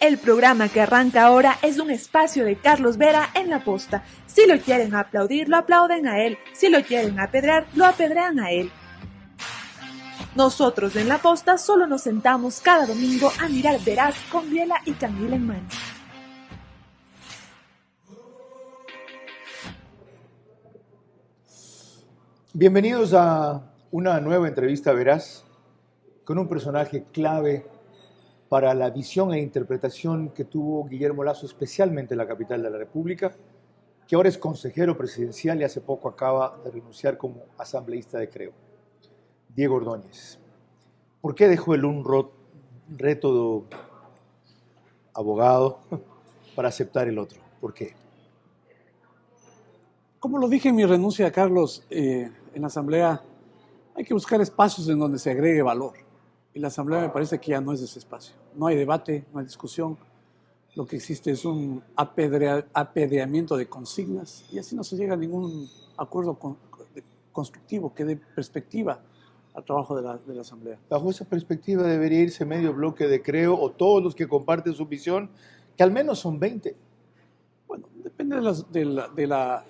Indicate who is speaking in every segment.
Speaker 1: El programa que arranca ahora es un espacio de Carlos Vera en La Posta. Si lo quieren aplaudir, lo aplauden a él. Si lo quieren apedrear, lo apedrean a él. Nosotros en La Posta solo nos sentamos cada domingo a mirar Veraz con biela y canguila en mano.
Speaker 2: Bienvenidos a una nueva entrevista Veraz con un personaje clave para la visión e interpretación que tuvo Guillermo Lasso, especialmente en la capital de la República, que ahora es consejero presidencial y hace poco acaba de renunciar como asambleísta de Creo. Diego Ordóñez. ¿Por qué dejó el reto de abogado para aceptar el otro? ¿Por qué?
Speaker 3: Como lo dije en mi renuncia, Carlos, en la Asamblea hay que buscar espacios en donde se agregue valor. Y la Asamblea me parece que ya no es ese espacio. No hay debate, no hay discusión. Lo que existe es un apedreamiento de consignas y así no se llega a ningún acuerdo constructivo que dé perspectiva al trabajo de la Asamblea.
Speaker 2: Bajo esa perspectiva debería irse medio bloque de Creo o todos los que comparten su visión, que al menos son 20.
Speaker 3: Bueno, depende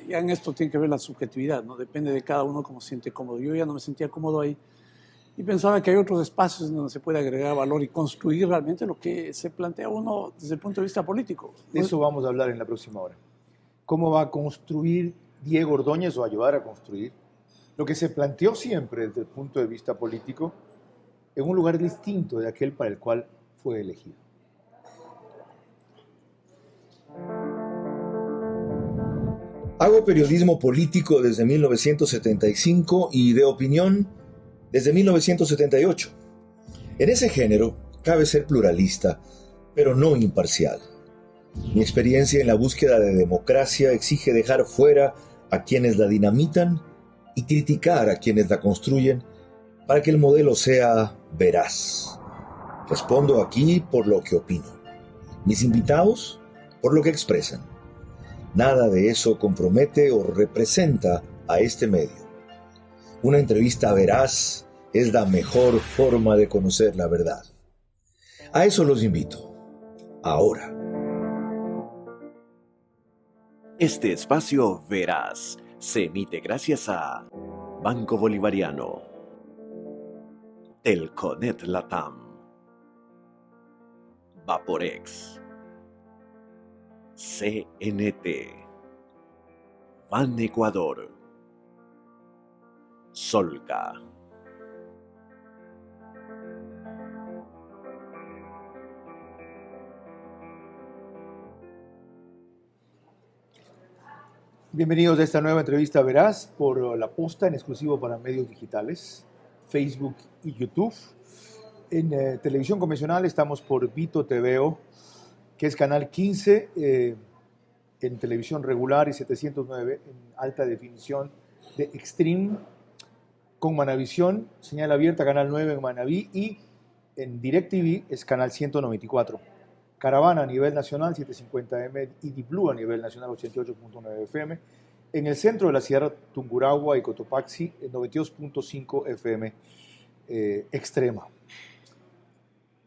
Speaker 3: ya en esto tiene que ver la subjetividad, ¿no? Depende de cada uno cómo se siente cómodo. Yo ya no me sentía cómodo ahí y pensaba que hay otros espacios en donde se puede agregar valor y construir realmente lo que se plantea uno desde el punto de vista político.
Speaker 2: De eso vamos a hablar en la próxima hora. ¿Cómo va a construir Diego Ordóñez o ayudar a construir lo que se planteó siempre desde el punto de vista político en un lugar distinto de aquel para el cual fue elegido?
Speaker 4: Hago periodismo político desde 1975 y de opinión desde 1978. En ese género cabe ser pluralista, pero no imparcial. Mi experiencia en la búsqueda de democracia exige dejar fuera a quienes la dinamitan y criticar a quienes la construyen para que el modelo sea veraz. Respondo aquí por lo que opino. Mis invitados por lo que expresan. Nada de eso compromete o representa a este medio. Una entrevista veraz es la mejor forma de conocer la verdad. A eso los invito. Ahora.
Speaker 5: Este espacio veraz se emite gracias a Banco Bolivariano, Telconet Latam, Vaporex, CNT, Ban Ecuador, Solca.
Speaker 2: Bienvenidos a esta nueva entrevista Veraz por La Posta, en exclusivo para medios digitales, Facebook y YouTube. En televisión convencional estamos por Vito TVO, que es canal 15 en televisión regular y 709 en alta definición de Extreme, con Manavisión, señal abierta, canal 9 en Manaví, y en DirecTV es canal 194. Caravana a nivel nacional 750M y Deep Blue a nivel nacional 88.9 FM. En el centro de la Sierra Tungurahua y Cotopaxi 92.5 FM extrema.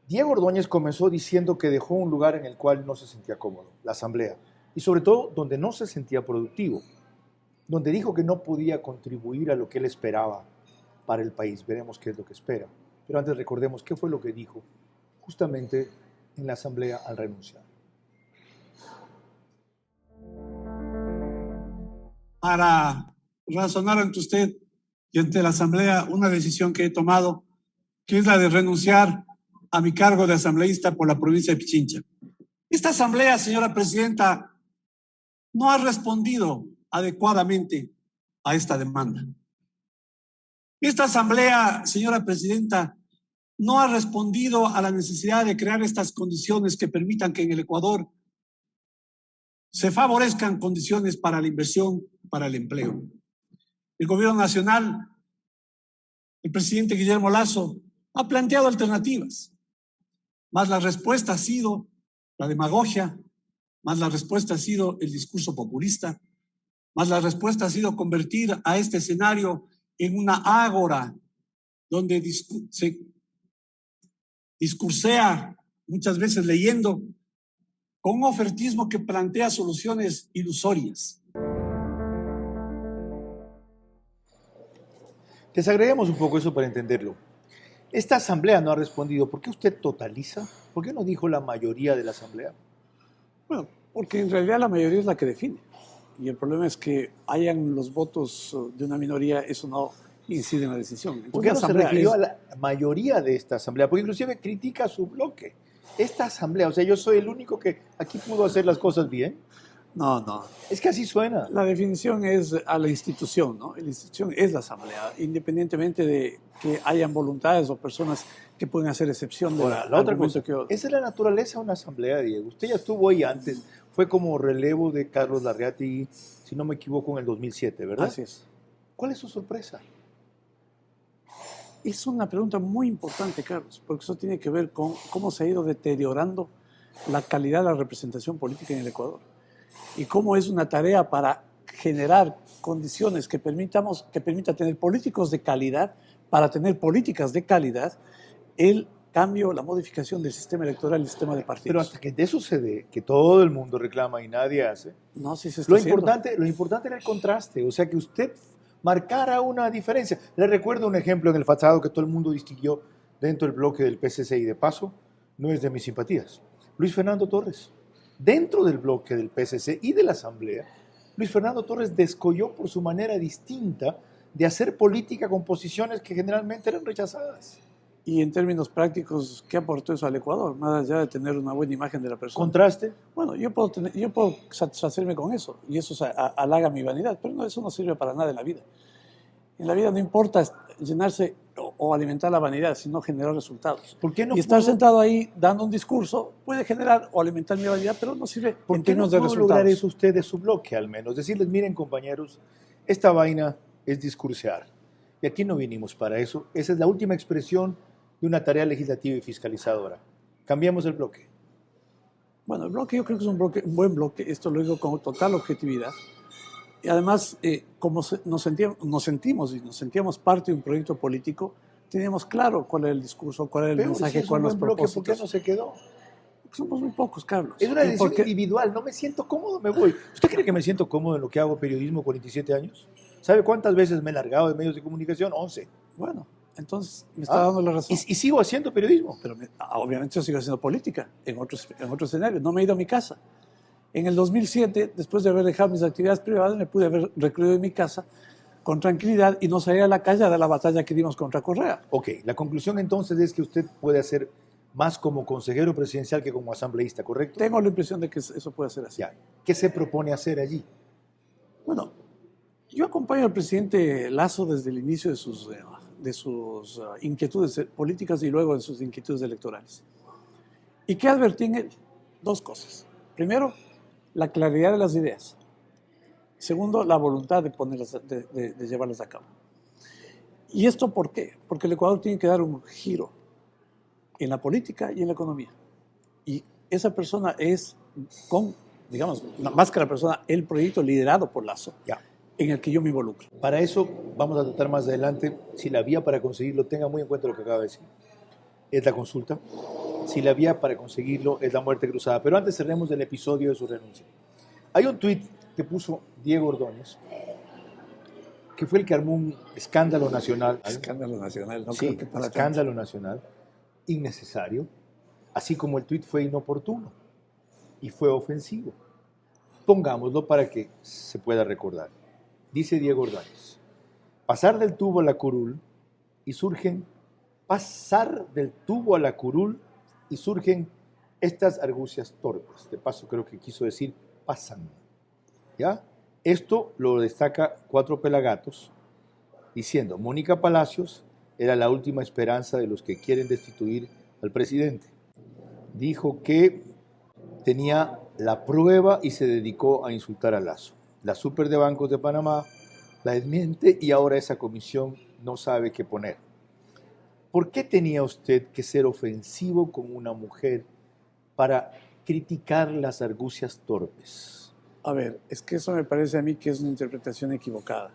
Speaker 2: Diego Ordóñez comenzó diciendo que dejó un lugar en el cual no se sentía cómodo, la Asamblea, y sobre todo donde no se sentía productivo, donde dijo que no podía contribuir a lo que él esperaba para el país. Veremos qué es lo que espera. Pero antes recordemos qué fue lo que dijo justamente en la Asamblea al renunciar.
Speaker 6: Para razonar ante usted y ante la Asamblea una decisión que he tomado, que es la de renunciar a mi cargo de asambleísta por la provincia de Pichincha. Esta Asamblea, señora Presidenta, no ha respondido adecuadamente a esta demanda. Esta Asamblea, señora Presidenta, no ha respondido a la necesidad de crear estas condiciones que permitan que en el Ecuador se favorezcan condiciones para la inversión, para el empleo. El gobierno nacional, el presidente Guillermo Lasso, ha planteado alternativas, más la respuesta ha sido la demagogia, más la respuesta ha sido el discurso populista, más la respuesta ha sido convertir a este escenario en una ágora donde se discursea muchas veces leyendo con un ofertismo que plantea soluciones ilusorias.
Speaker 2: Desagreguemos un poco eso para entenderlo. Esta asamblea no ha respondido. ¿Por qué usted totaliza? ¿Por qué no dijo la mayoría de la asamblea?
Speaker 3: Bueno, porque en realidad la mayoría es la que define. Y el problema es que hayan los votos de una minoría, eso no incide en la decisión. Entonces,
Speaker 2: ¿Por qué
Speaker 3: la
Speaker 2: no se
Speaker 3: asamblea
Speaker 2: refirió
Speaker 3: es-
Speaker 2: a la mayoría de esta asamblea? Porque inclusive critica a su bloque. Esta asamblea, o sea, yo soy el único que aquí pudo hacer las cosas bien.
Speaker 3: No, no.
Speaker 2: Es que así suena.
Speaker 3: La definición es a la institución, ¿no? La institución es la asamblea, independientemente de que hayan voluntades o personas que pueden hacer excepción de
Speaker 2: Ahora, la otra cosa,
Speaker 3: que...
Speaker 2: esa es la naturaleza de una asamblea, Diego. Usted ya estuvo ahí antes, fue como relevo de Carlos Larraati, si no me equivoco, en el 2007, ¿verdad?
Speaker 3: Así es.
Speaker 2: ¿Cuál es su sorpresa?
Speaker 3: Es una pregunta muy importante, Carlos, porque eso tiene que ver con cómo se ha ido deteriorando la calidad de la representación política en el Ecuador y cómo es una tarea para generar condiciones que permita tener políticos de calidad, para tener políticas de calidad, el cambio, la modificación del sistema electoral y el sistema de
Speaker 2: Pero
Speaker 3: partidos.
Speaker 2: hasta que eso se dé, que todo el mundo reclama y nadie hace,
Speaker 3: No, sí se está
Speaker 2: lo
Speaker 3: haciendo.
Speaker 2: importante era el contraste, o sea, que usted marcara una diferencia. Le recuerdo un ejemplo en el pasado que todo el mundo distinguió dentro del bloque del PCC y de paso, no es de mis simpatías. Luis Fernando Torres. Dentro del bloque del PCC y de la Asamblea, Luis Fernando Torres descolló por su manera distinta de hacer política con posiciones que generalmente eran rechazadas.
Speaker 3: Y en términos prácticos, ¿qué aportó eso al Ecuador? Más allá de tener una buena imagen de la persona.
Speaker 2: Contraste.
Speaker 3: Bueno, yo puedo satisfacerme con eso y eso halaga mi vanidad, pero no, eso no sirve para nada en la vida. En la vida no importa llenarse o alimentar la vanidad, sino generar resultados.
Speaker 2: ¿Por qué no
Speaker 3: y estar
Speaker 2: pudo-
Speaker 3: sentado ahí dando un discurso puede generar o alimentar mi vanidad, pero no sirve
Speaker 2: ¿Por
Speaker 3: en
Speaker 2: qué no
Speaker 3: términos de
Speaker 2: pudo
Speaker 3: resultados.
Speaker 2: lograr eso usted de su bloque al menos? Decirles, miren compañeros, esta vaina es discursear. Y aquí no vinimos para eso. Esa es la última expresión de una tarea legislativa y fiscalizadora. Cambiamos el bloque.
Speaker 3: Bueno, el bloque yo creo que es un buen bloque, esto lo digo con total objetividad. Y además, como nos sentimos y nos sentíamos parte de un proyecto político, teníamos claro cuál era el discurso, cuál era el
Speaker 2: Pero
Speaker 3: mensaje,
Speaker 2: si es un
Speaker 3: cuáles los
Speaker 2: buen bloque, ¿por qué
Speaker 3: propósitos.
Speaker 2: no se quedó?
Speaker 3: Somos muy pocos, Carlos.
Speaker 2: Es una
Speaker 3: ¿Y
Speaker 2: decisión
Speaker 3: por qué?
Speaker 2: individual, no me siento cómodo, me voy. ¿Usted cree que me siento cómodo en lo que hago periodismo 47 años? ¿Sabe cuántas veces me he largado de medios de comunicación? 11.
Speaker 3: Bueno, entonces me está dando la razón.
Speaker 2: Y sigo haciendo periodismo.
Speaker 3: Pero obviamente yo sigo haciendo política en otros escenarios. No me he ido a mi casa. En el 2007, después de haber dejado mis actividades privadas, me pude haber recluido en mi casa con tranquilidad y no salir a la calle a dar la batalla que dimos contra Correa.
Speaker 2: Ok, la conclusión entonces es que usted puede hacer más como consejero presidencial que como asambleísta, ¿correcto?
Speaker 3: Tengo la impresión de que eso puede ser así.
Speaker 2: Ya. ¿Qué se propone hacer allí?
Speaker 3: Bueno, yo acompaño al presidente Lasso desde el inicio de sus inquietudes políticas y luego de sus inquietudes electorales. ¿Y qué advertí en él? Dos cosas. Primero, la claridad de las ideas. Segundo, la voluntad de llevarlas a cabo. ¿Y esto por qué? Porque el Ecuador tiene que dar un giro en la política y en la economía. Y esa persona es, digamos, más que la persona, el proyecto liderado por Lasso,
Speaker 2: Ya.
Speaker 3: en el que yo me involucro.
Speaker 2: Para eso vamos a tratar más adelante, si la vía para conseguirlo, tenga muy en cuenta lo que acaba de decir, es la consulta. Si la vía para conseguirlo es la muerte cruzada. Pero antes cerremos el episodio de su renuncia. Hay un tuit que puso Diego Ordóñez, que fue el que armó un escándalo nacional.
Speaker 3: Escándalo nacional, no
Speaker 2: Sí,
Speaker 3: creo que para tanto.
Speaker 2: escándalo nacional, innecesario, así como el tuit fue inoportuno y fue ofensivo. Pongámoslo para que se pueda recordar. Dice Diego Ordóñez, pasar del tubo a la curul y surgen estas argucias torpes. De paso creo que quiso decir pasan. ¿Ya? Esto lo destaca Cuatro Pelagatos diciendo, Mónica Palacios era la última esperanza de los que quieren destituir al presidente. Dijo que tenía la prueba y se dedicó a insultar a Lasso. La Super de Bancos de Panamá la desmiente y ahora esa comisión no sabe qué poner. ¿Por qué tenía usted que ser ofensivo con una mujer para criticar las argucias torpes?
Speaker 3: A ver, es que eso me parece a mí que es una interpretación equivocada.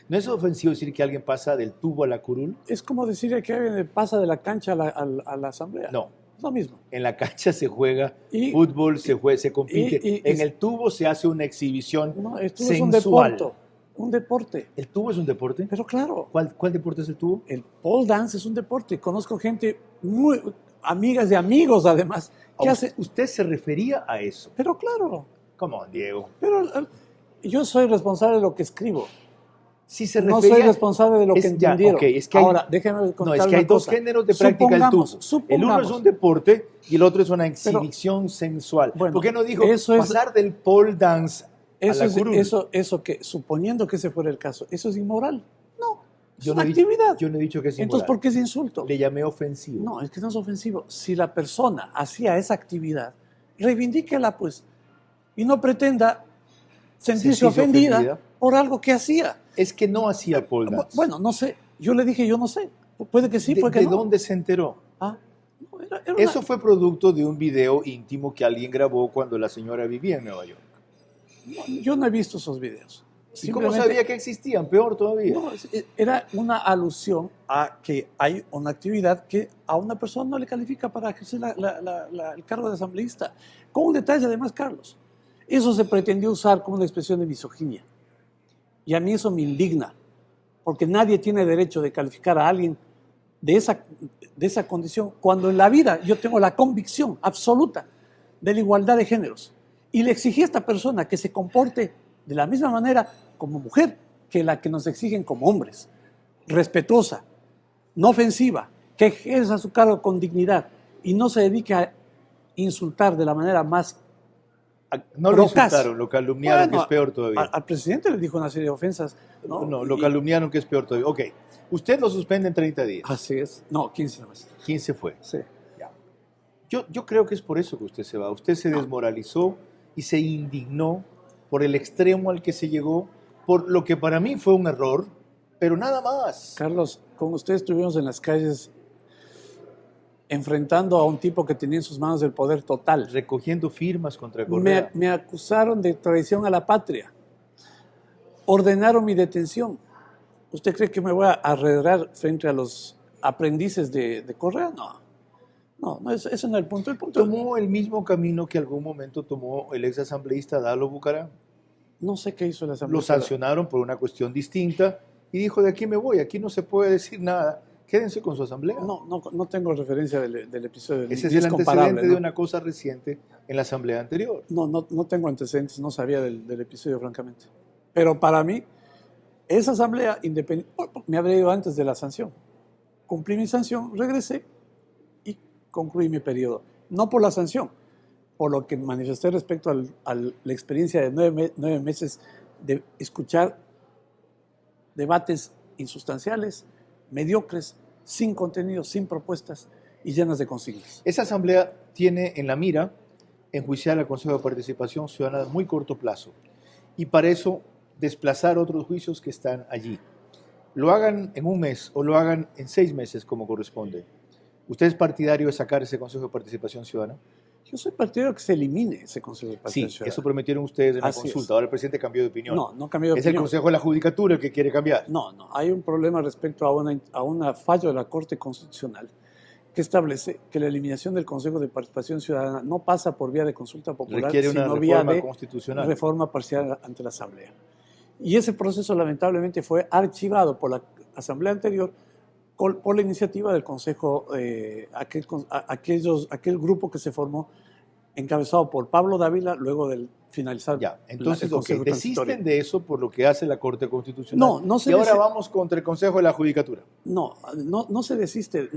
Speaker 2: ¿No es ofensivo decir que alguien pasa del tubo a la curul?
Speaker 3: Es como decir que alguien pasa de la cancha a la asamblea.
Speaker 2: No.
Speaker 3: Es lo mismo.
Speaker 2: En la cancha se juega
Speaker 3: Y-
Speaker 2: fútbol, se compite.
Speaker 3: y-
Speaker 2: En el tubo se hace una exhibición
Speaker 3: No, esto es un
Speaker 2: sensual.
Speaker 3: deporte. Un deporte.
Speaker 2: ¿El tubo es un deporte?
Speaker 3: Pero claro,
Speaker 2: ¿Cuál deporte es el tubo?
Speaker 3: el pole dance es un deporte. Conozco gente muy amigas de amigos, además, que hace.
Speaker 2: Usted se refería a eso.
Speaker 3: Pero claro,
Speaker 2: Come on, Diego.
Speaker 3: pero yo soy responsable de lo que escribo.
Speaker 2: Si se
Speaker 3: No
Speaker 2: refería,
Speaker 3: soy responsable de lo que
Speaker 2: ya,
Speaker 3: entendieron.
Speaker 2: ok, es que hay-
Speaker 3: Ahora, déjeme contar
Speaker 2: No, es que
Speaker 3: una
Speaker 2: hay dos
Speaker 3: cosa.
Speaker 2: géneros de práctica del tubo.
Speaker 3: Supongamos,
Speaker 2: El uno es un deporte y el otro es una exhibición sensual.
Speaker 3: Bueno,
Speaker 2: ¿Por qué no dijo
Speaker 3: eso es-
Speaker 2: pasar del pole dance a
Speaker 3: Eso
Speaker 2: la
Speaker 3: es,
Speaker 2: curul?
Speaker 3: eso que, suponiendo que ese fuera el caso, ¿eso es inmoral? No, es
Speaker 2: Yo
Speaker 3: una
Speaker 2: no he dicho-
Speaker 3: actividad.
Speaker 2: yo no he dicho que es
Speaker 3: Entonces,
Speaker 2: inmoral.
Speaker 3: ¿por qué es insulto?
Speaker 2: Le llamé ofensivo.
Speaker 3: No, es que no es ofensivo. Si la persona hacía esa actividad, reivindíquela, pues, y no pretenda sentirse ofendida por algo que hacía.
Speaker 2: Es que no hacía pole dance.
Speaker 3: Bueno, no sé. Yo le dije, yo no sé. Puede que sí,
Speaker 2: ¿De,
Speaker 3: puede que
Speaker 2: de
Speaker 3: no.
Speaker 2: dónde se enteró?
Speaker 3: Ah, no, era una-
Speaker 2: Eso fue producto de un video íntimo que alguien grabó cuando la señora vivía en Nueva York.
Speaker 3: yo no he visto esos videos.
Speaker 2: ¿Y cómo
Speaker 3: Simplemente-
Speaker 2: sabía que existían? Peor todavía.
Speaker 3: No, era una alusión a que hay una actividad que a una persona no le califica para ejercer el cargo de asambleísta. Con un detalle además, Carlos. Eso se pretendió usar como una expresión de misoginia. Y a mí eso me indigna, porque nadie tiene derecho de calificar a alguien de esa condición, cuando en la vida yo tengo la convicción absoluta de la igualdad de géneros. Y le exigí a esta persona que se comporte de la misma manera como mujer que la que nos exigen como hombres. Respetuosa, no ofensiva, que ejerza su cargo con dignidad y no se dedique a insultar de la manera más.
Speaker 2: No lo
Speaker 3: Procas.
Speaker 2: insultaron, lo calumniaron,
Speaker 3: Bueno,
Speaker 2: que es peor todavía.
Speaker 3: Al presidente le dijo una serie de ofensas.
Speaker 2: No, lo
Speaker 3: Y-
Speaker 2: calumniaron, que es peor todavía. Ok, usted lo suspende en 30 días.
Speaker 3: Así es. No, 15 nomás.
Speaker 2: 15 fue.
Speaker 3: Sí.
Speaker 2: Yo creo que es por eso que usted se va. Usted se desmoralizó y se indignó por el extremo al que se llegó, por lo que para mí fue un error, pero nada más.
Speaker 3: Carlos, con usted estuvimos en las calles enfrentando a un tipo que tenía en sus manos el poder total.
Speaker 2: Recogiendo firmas contra Correa.
Speaker 3: Me acusaron de traición a la patria. Ordenaron mi detención. ¿Usted cree que me voy a arredrar frente a los aprendices de Correa? No, ese no es el punto. El punto
Speaker 2: Tomó el mismo camino que algún momento tomó el ex asambleísta Dalo Bucaram.
Speaker 3: no sé qué hizo la Asamblea.
Speaker 2: Lo sancionaron por una cuestión distinta y dijo, de aquí me voy, aquí no se puede decir nada, quédense con su asamblea.
Speaker 3: No tengo referencia del episodio.
Speaker 2: Ese
Speaker 3: ni
Speaker 2: es el
Speaker 3: comparable,
Speaker 2: antecedente de
Speaker 3: ¿no?
Speaker 2: una cosa reciente en la asamblea anterior.
Speaker 3: No tengo antecedentes, no sabía del episodio, francamente. Pero para mí, esa asamblea independiente, me habría ido antes de la sanción. Cumplí mi sanción, regresé y concluí mi periodo. No por la sanción, por lo que manifesté respecto a la experiencia de 9 meses de escuchar debates insustanciales, mediocres, sin contenido, sin propuestas y llenas de consignas.
Speaker 2: Esa asamblea tiene en la mira enjuiciar al Consejo de Participación Ciudadana a muy corto plazo y para eso desplazar otros juicios que están allí. Lo hagan en un mes o lo hagan en 6 meses como corresponde. ¿Usted es partidario de sacar ese Consejo de Participación Ciudadana?
Speaker 3: Yo soy partidario de que se elimine ese Consejo de
Speaker 2: Sí,
Speaker 3: Participación Ciudadana.
Speaker 2: eso prometieron ustedes en la
Speaker 3: Así
Speaker 2: consulta.
Speaker 3: es.
Speaker 2: Ahora el presidente cambió de opinión.
Speaker 3: No cambió de
Speaker 2: Es el
Speaker 3: opinión.
Speaker 2: Consejo de la Judicatura el que quiere cambiar.
Speaker 3: No, hay un problema respecto a una fallo de la Corte Constitucional que establece que la eliminación del Consejo de Participación Ciudadana no pasa por vía de consulta popular,
Speaker 2: Requiere una
Speaker 3: sino vía
Speaker 2: reforma
Speaker 3: de
Speaker 2: constitucional.
Speaker 3: reforma parcial ante la Asamblea. Y ese proceso lamentablemente fue archivado por la Asamblea anterior por la iniciativa del Consejo, aquel grupo que se formó encabezado por Pablo Dávila luego del finalizar
Speaker 2: Ya, entonces,
Speaker 3: el Consejo transitorio.
Speaker 2: desisten de eso por lo que hace la Corte Constitucional.
Speaker 3: No se
Speaker 2: y ahora
Speaker 3: desi-
Speaker 2: vamos contra el Consejo de la Judicatura.
Speaker 3: No se desiste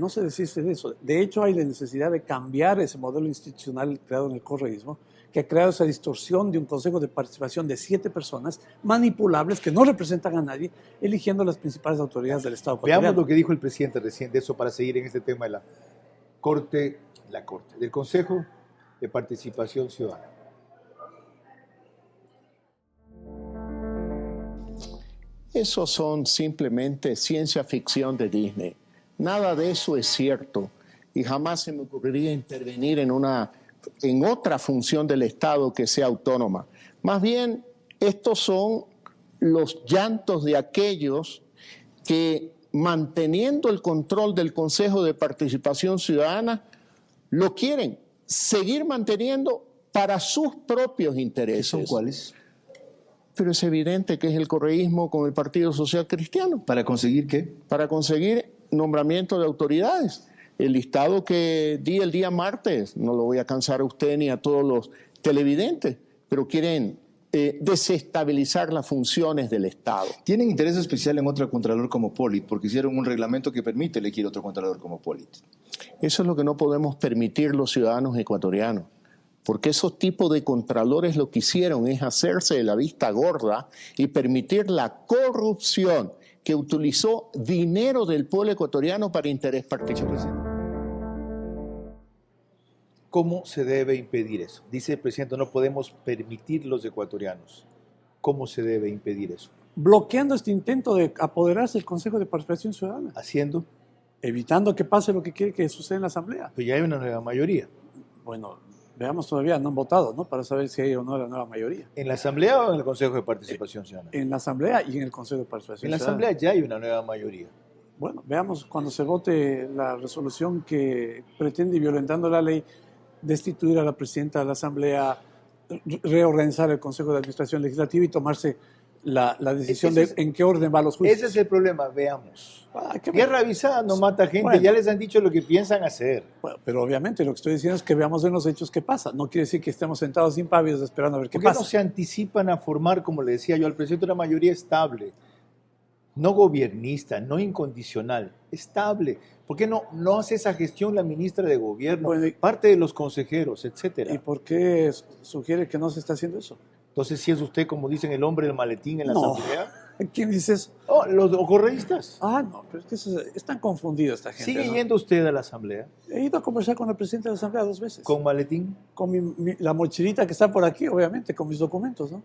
Speaker 3: de eso. De hecho, hay la necesidad de cambiar ese modelo institucional creado en el correísmo, que ha creado esa distorsión de un consejo de participación de 7 personas manipulables que no representan a nadie, eligiendo las principales autoridades del Estado
Speaker 2: Veamos
Speaker 3: ecuatoriano.
Speaker 2: lo que dijo el presidente recién de eso para seguir en este tema de del Consejo de Participación Ciudadana.
Speaker 7: Esos son simplemente ciencia ficción de Disney. Nada de eso es cierto y jamás se me ocurriría intervenir en otra función del Estado que sea autónoma. Más bien, estos son los llantos de aquellos que, manteniendo el control del Consejo de Participación Ciudadana, lo quieren seguir manteniendo para sus propios intereses.
Speaker 2: ¿Qué son cuáles?
Speaker 7: Pero es evidente que es el correísmo con el Partido Social Cristiano.
Speaker 2: ¿Para conseguir qué?
Speaker 7: Para conseguir nombramiento de autoridades. El listado que di el día martes, no lo voy a cansar a usted ni a todos los televidentes, pero quieren desestabilizar las funciones del Estado.
Speaker 2: ¿Tienen interés especial en otro contralor como Pollitt? Porque hicieron un reglamento que permite elegir otro contralor como Pollitt.
Speaker 7: Eso es lo que no podemos permitir los ciudadanos ecuatorianos. Porque esos tipos de contralores lo que hicieron es hacerse de la vista gorda y permitir la corrupción que utilizó dinero del pueblo ecuatoriano para interés particular.
Speaker 2: ¿Cómo se debe impedir eso? Dice el presidente, no podemos permitir los ecuatorianos. ¿Cómo se debe impedir eso?
Speaker 3: Bloqueando este intento de apoderarse del Consejo de Participación Ciudadana.
Speaker 2: ¿Haciendo?
Speaker 3: Evitando que pase lo que quiere que suceda en la Asamblea.
Speaker 2: Pues ya hay una nueva mayoría.
Speaker 3: Bueno, veamos todavía, no han votado, ¿no? Para saber si hay o no la nueva mayoría.
Speaker 2: ¿En la Asamblea o en el Consejo de Participación Ciudadana?
Speaker 3: En la Asamblea y en el Consejo de Participación
Speaker 2: En la
Speaker 3: Ciudadana.
Speaker 2: Asamblea ya hay una nueva mayoría.
Speaker 3: Bueno, veamos cuando se vote la resolución que pretende, violentando la ley, destituir a la presidenta de la Asamblea, reorganizar el Consejo de Administración Legislativa y tomarse la decisión de en qué orden van los juicios.
Speaker 2: Ese es el problema, veamos.
Speaker 3: ¿Qué
Speaker 2: Guerra avisada no mata gente,
Speaker 3: Bueno.
Speaker 2: ya les han dicho lo que piensan hacer.
Speaker 3: Bueno, pero obviamente lo que estoy diciendo es que veamos en los hechos qué pasa. No quiere decir que estemos sentados impávidos esperando a ver qué
Speaker 2: ¿Por qué
Speaker 3: pasa.
Speaker 2: no se anticipan a formar, como le decía yo al presidente, una mayoría estable? No gobiernista, no incondicional, estable. ¿Por qué no hace esa gestión la ministra de Gobierno,
Speaker 3: Bueno,
Speaker 2: parte de los consejeros, etcétera?
Speaker 3: ¿Y por qué sugiere que no se está haciendo eso?
Speaker 2: Entonces, si es usted, como dicen, el hombre del maletín en la
Speaker 3: No.
Speaker 2: Asamblea.
Speaker 3: ¿Quién dice eso?
Speaker 2: Oh, los correístas.
Speaker 3: Ah, no, pero es que están confundidos esta gente.
Speaker 2: ¿Sigue
Speaker 3: ¿no?
Speaker 2: yendo usted a la Asamblea
Speaker 3: He ido a conversar con el presidente de la Asamblea 2 veces.
Speaker 2: con maletín?
Speaker 3: Con la mochilita que está por aquí, obviamente, con mis documentos, ¿no?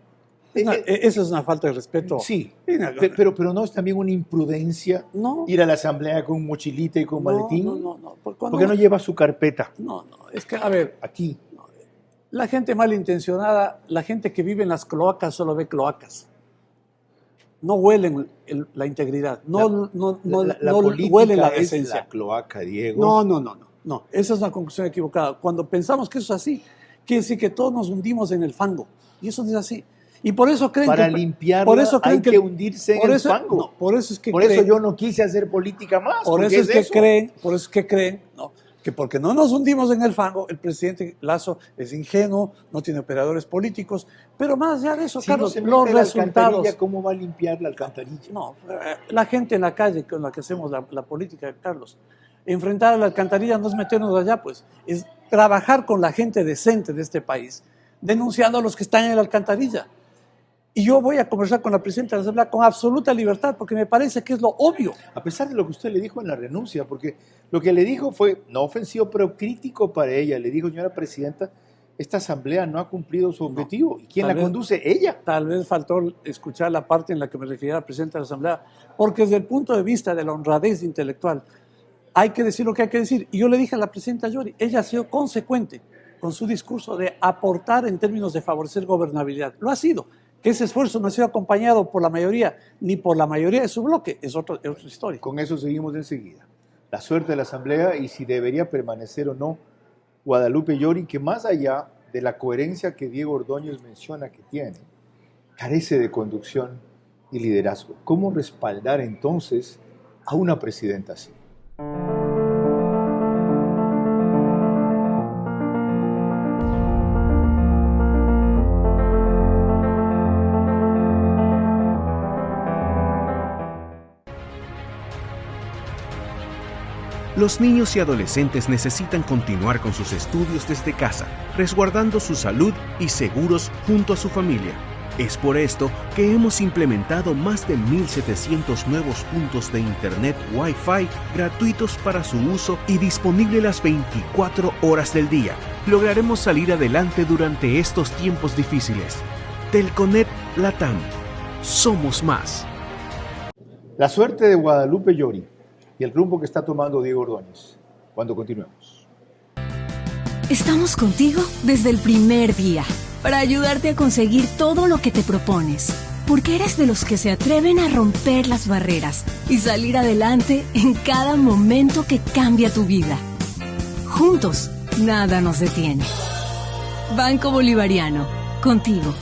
Speaker 3: Esa es una falta de respeto.
Speaker 2: Sí,
Speaker 3: Mira,
Speaker 2: pero no es también una imprudencia
Speaker 3: No.
Speaker 2: ir a la Asamblea con mochilita y con maletín.
Speaker 3: No.
Speaker 2: ¿Por qué no lleva su carpeta
Speaker 3: No, es que, a ver,
Speaker 2: aquí?
Speaker 3: la gente malintencionada, la gente que vive en las cloacas solo ve cloacas. No huelen la integridad, no
Speaker 2: política
Speaker 3: huelen la
Speaker 2: es
Speaker 3: decencia.
Speaker 2: la cloaca, Diego.
Speaker 3: No. Esa es una conclusión equivocada. Cuando pensamos que eso es así, quiere decir que todos nos hundimos en el fango. Y eso no es así. Y por eso creen
Speaker 2: Para
Speaker 3: que...
Speaker 2: limpiarla
Speaker 3: por eso creen
Speaker 2: hay que hundirse en el fango.
Speaker 3: No, por eso es que
Speaker 2: Por
Speaker 3: creen,
Speaker 2: eso yo no quise hacer política más.
Speaker 3: por
Speaker 2: porque
Speaker 3: eso es que
Speaker 2: eso.
Speaker 3: creen, ¿no? Que porque no nos hundimos en el fango, el presidente Lasso es ingenuo, no tiene operadores políticos, pero más allá de eso,
Speaker 2: Si no
Speaker 3: Carlos,
Speaker 2: se mete
Speaker 3: los
Speaker 2: en la
Speaker 3: resultados...
Speaker 2: alcantarilla, ¿cómo va a limpiar la alcantarilla?
Speaker 3: No, la gente en la calle con la que hacemos la política, Carlos, enfrentar a la alcantarilla no es meternos allá, pues, es trabajar con la gente decente de este país, denunciando a los que están en la alcantarilla. Y yo voy a conversar con la presidenta de la Asamblea con absoluta libertad, porque me parece que es lo obvio.
Speaker 2: A pesar de lo que usted le dijo en la renuncia, porque lo que le dijo fue no ofensivo, pero crítico para ella. Le dijo, señora presidenta, esta asamblea no ha cumplido su objetivo. ¿Y quién
Speaker 3: Tal
Speaker 2: la
Speaker 3: vez-
Speaker 2: conduce? Ella.
Speaker 3: Tal vez faltó escuchar la parte en la que me refería a la presidenta de la Asamblea, porque desde el punto de vista de la honradez intelectual, hay que decir lo que hay que decir. Y yo le dije a la presidenta Yori, ella ha sido consecuente con su discurso de aportar en términos de favorecer gobernabilidad. Lo ha sido. Que ese esfuerzo no ha sido acompañado por la mayoría, ni por la mayoría de su bloque, es otra historia.
Speaker 2: Con eso seguimos enseguida. La suerte de la asamblea y si debería permanecer o no Guadalupe Llori, que más allá de la coherencia que Diego Ordóñez menciona que tiene, carece de conducción y liderazgo. ¿Cómo respaldar entonces a una presidenta así?
Speaker 8: Los niños y adolescentes necesitan continuar con sus estudios desde casa, resguardando su salud y seguros junto a su familia. Es por esto que hemos implementado más de 1.700 nuevos puntos de Internet Wi-Fi gratuitos para su uso y disponible las 24 horas del día. Lograremos salir adelante durante estos tiempos difíciles. Telconet Latam. Somos más.
Speaker 2: La suerte de Guadalupe Llori y el rumbo que está tomando Diego Ordóñez. Cuando continuemos.
Speaker 9: Estamos contigo desde el primer día para ayudarte a conseguir todo lo que te propones. Porque eres de los que se atreven a romper las barreras y salir adelante en cada momento que cambia tu vida. Juntos, nada nos detiene. Banco Bolivariano, contigo.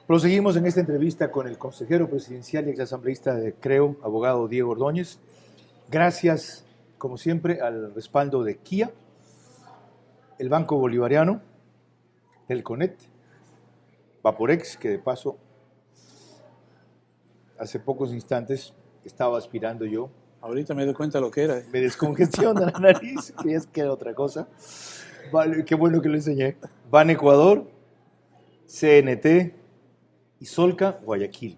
Speaker 2: Proseguimos en esta entrevista con el consejero presidencial y exasambleísta de CREO, abogado Diego Ordóñez. Gracias, como siempre, al respaldo de Kia, el Banco Bolivariano, Telconet, Vaporex, que de paso, hace pocos instantes estaba aspirando yo.
Speaker 3: Ahorita me doy cuenta de lo que era.
Speaker 2: Me descongestiona la nariz, creías que era otra cosa. Vale, qué bueno que lo enseñé. Ban Ecuador, CNT y Solca, Guayaquil.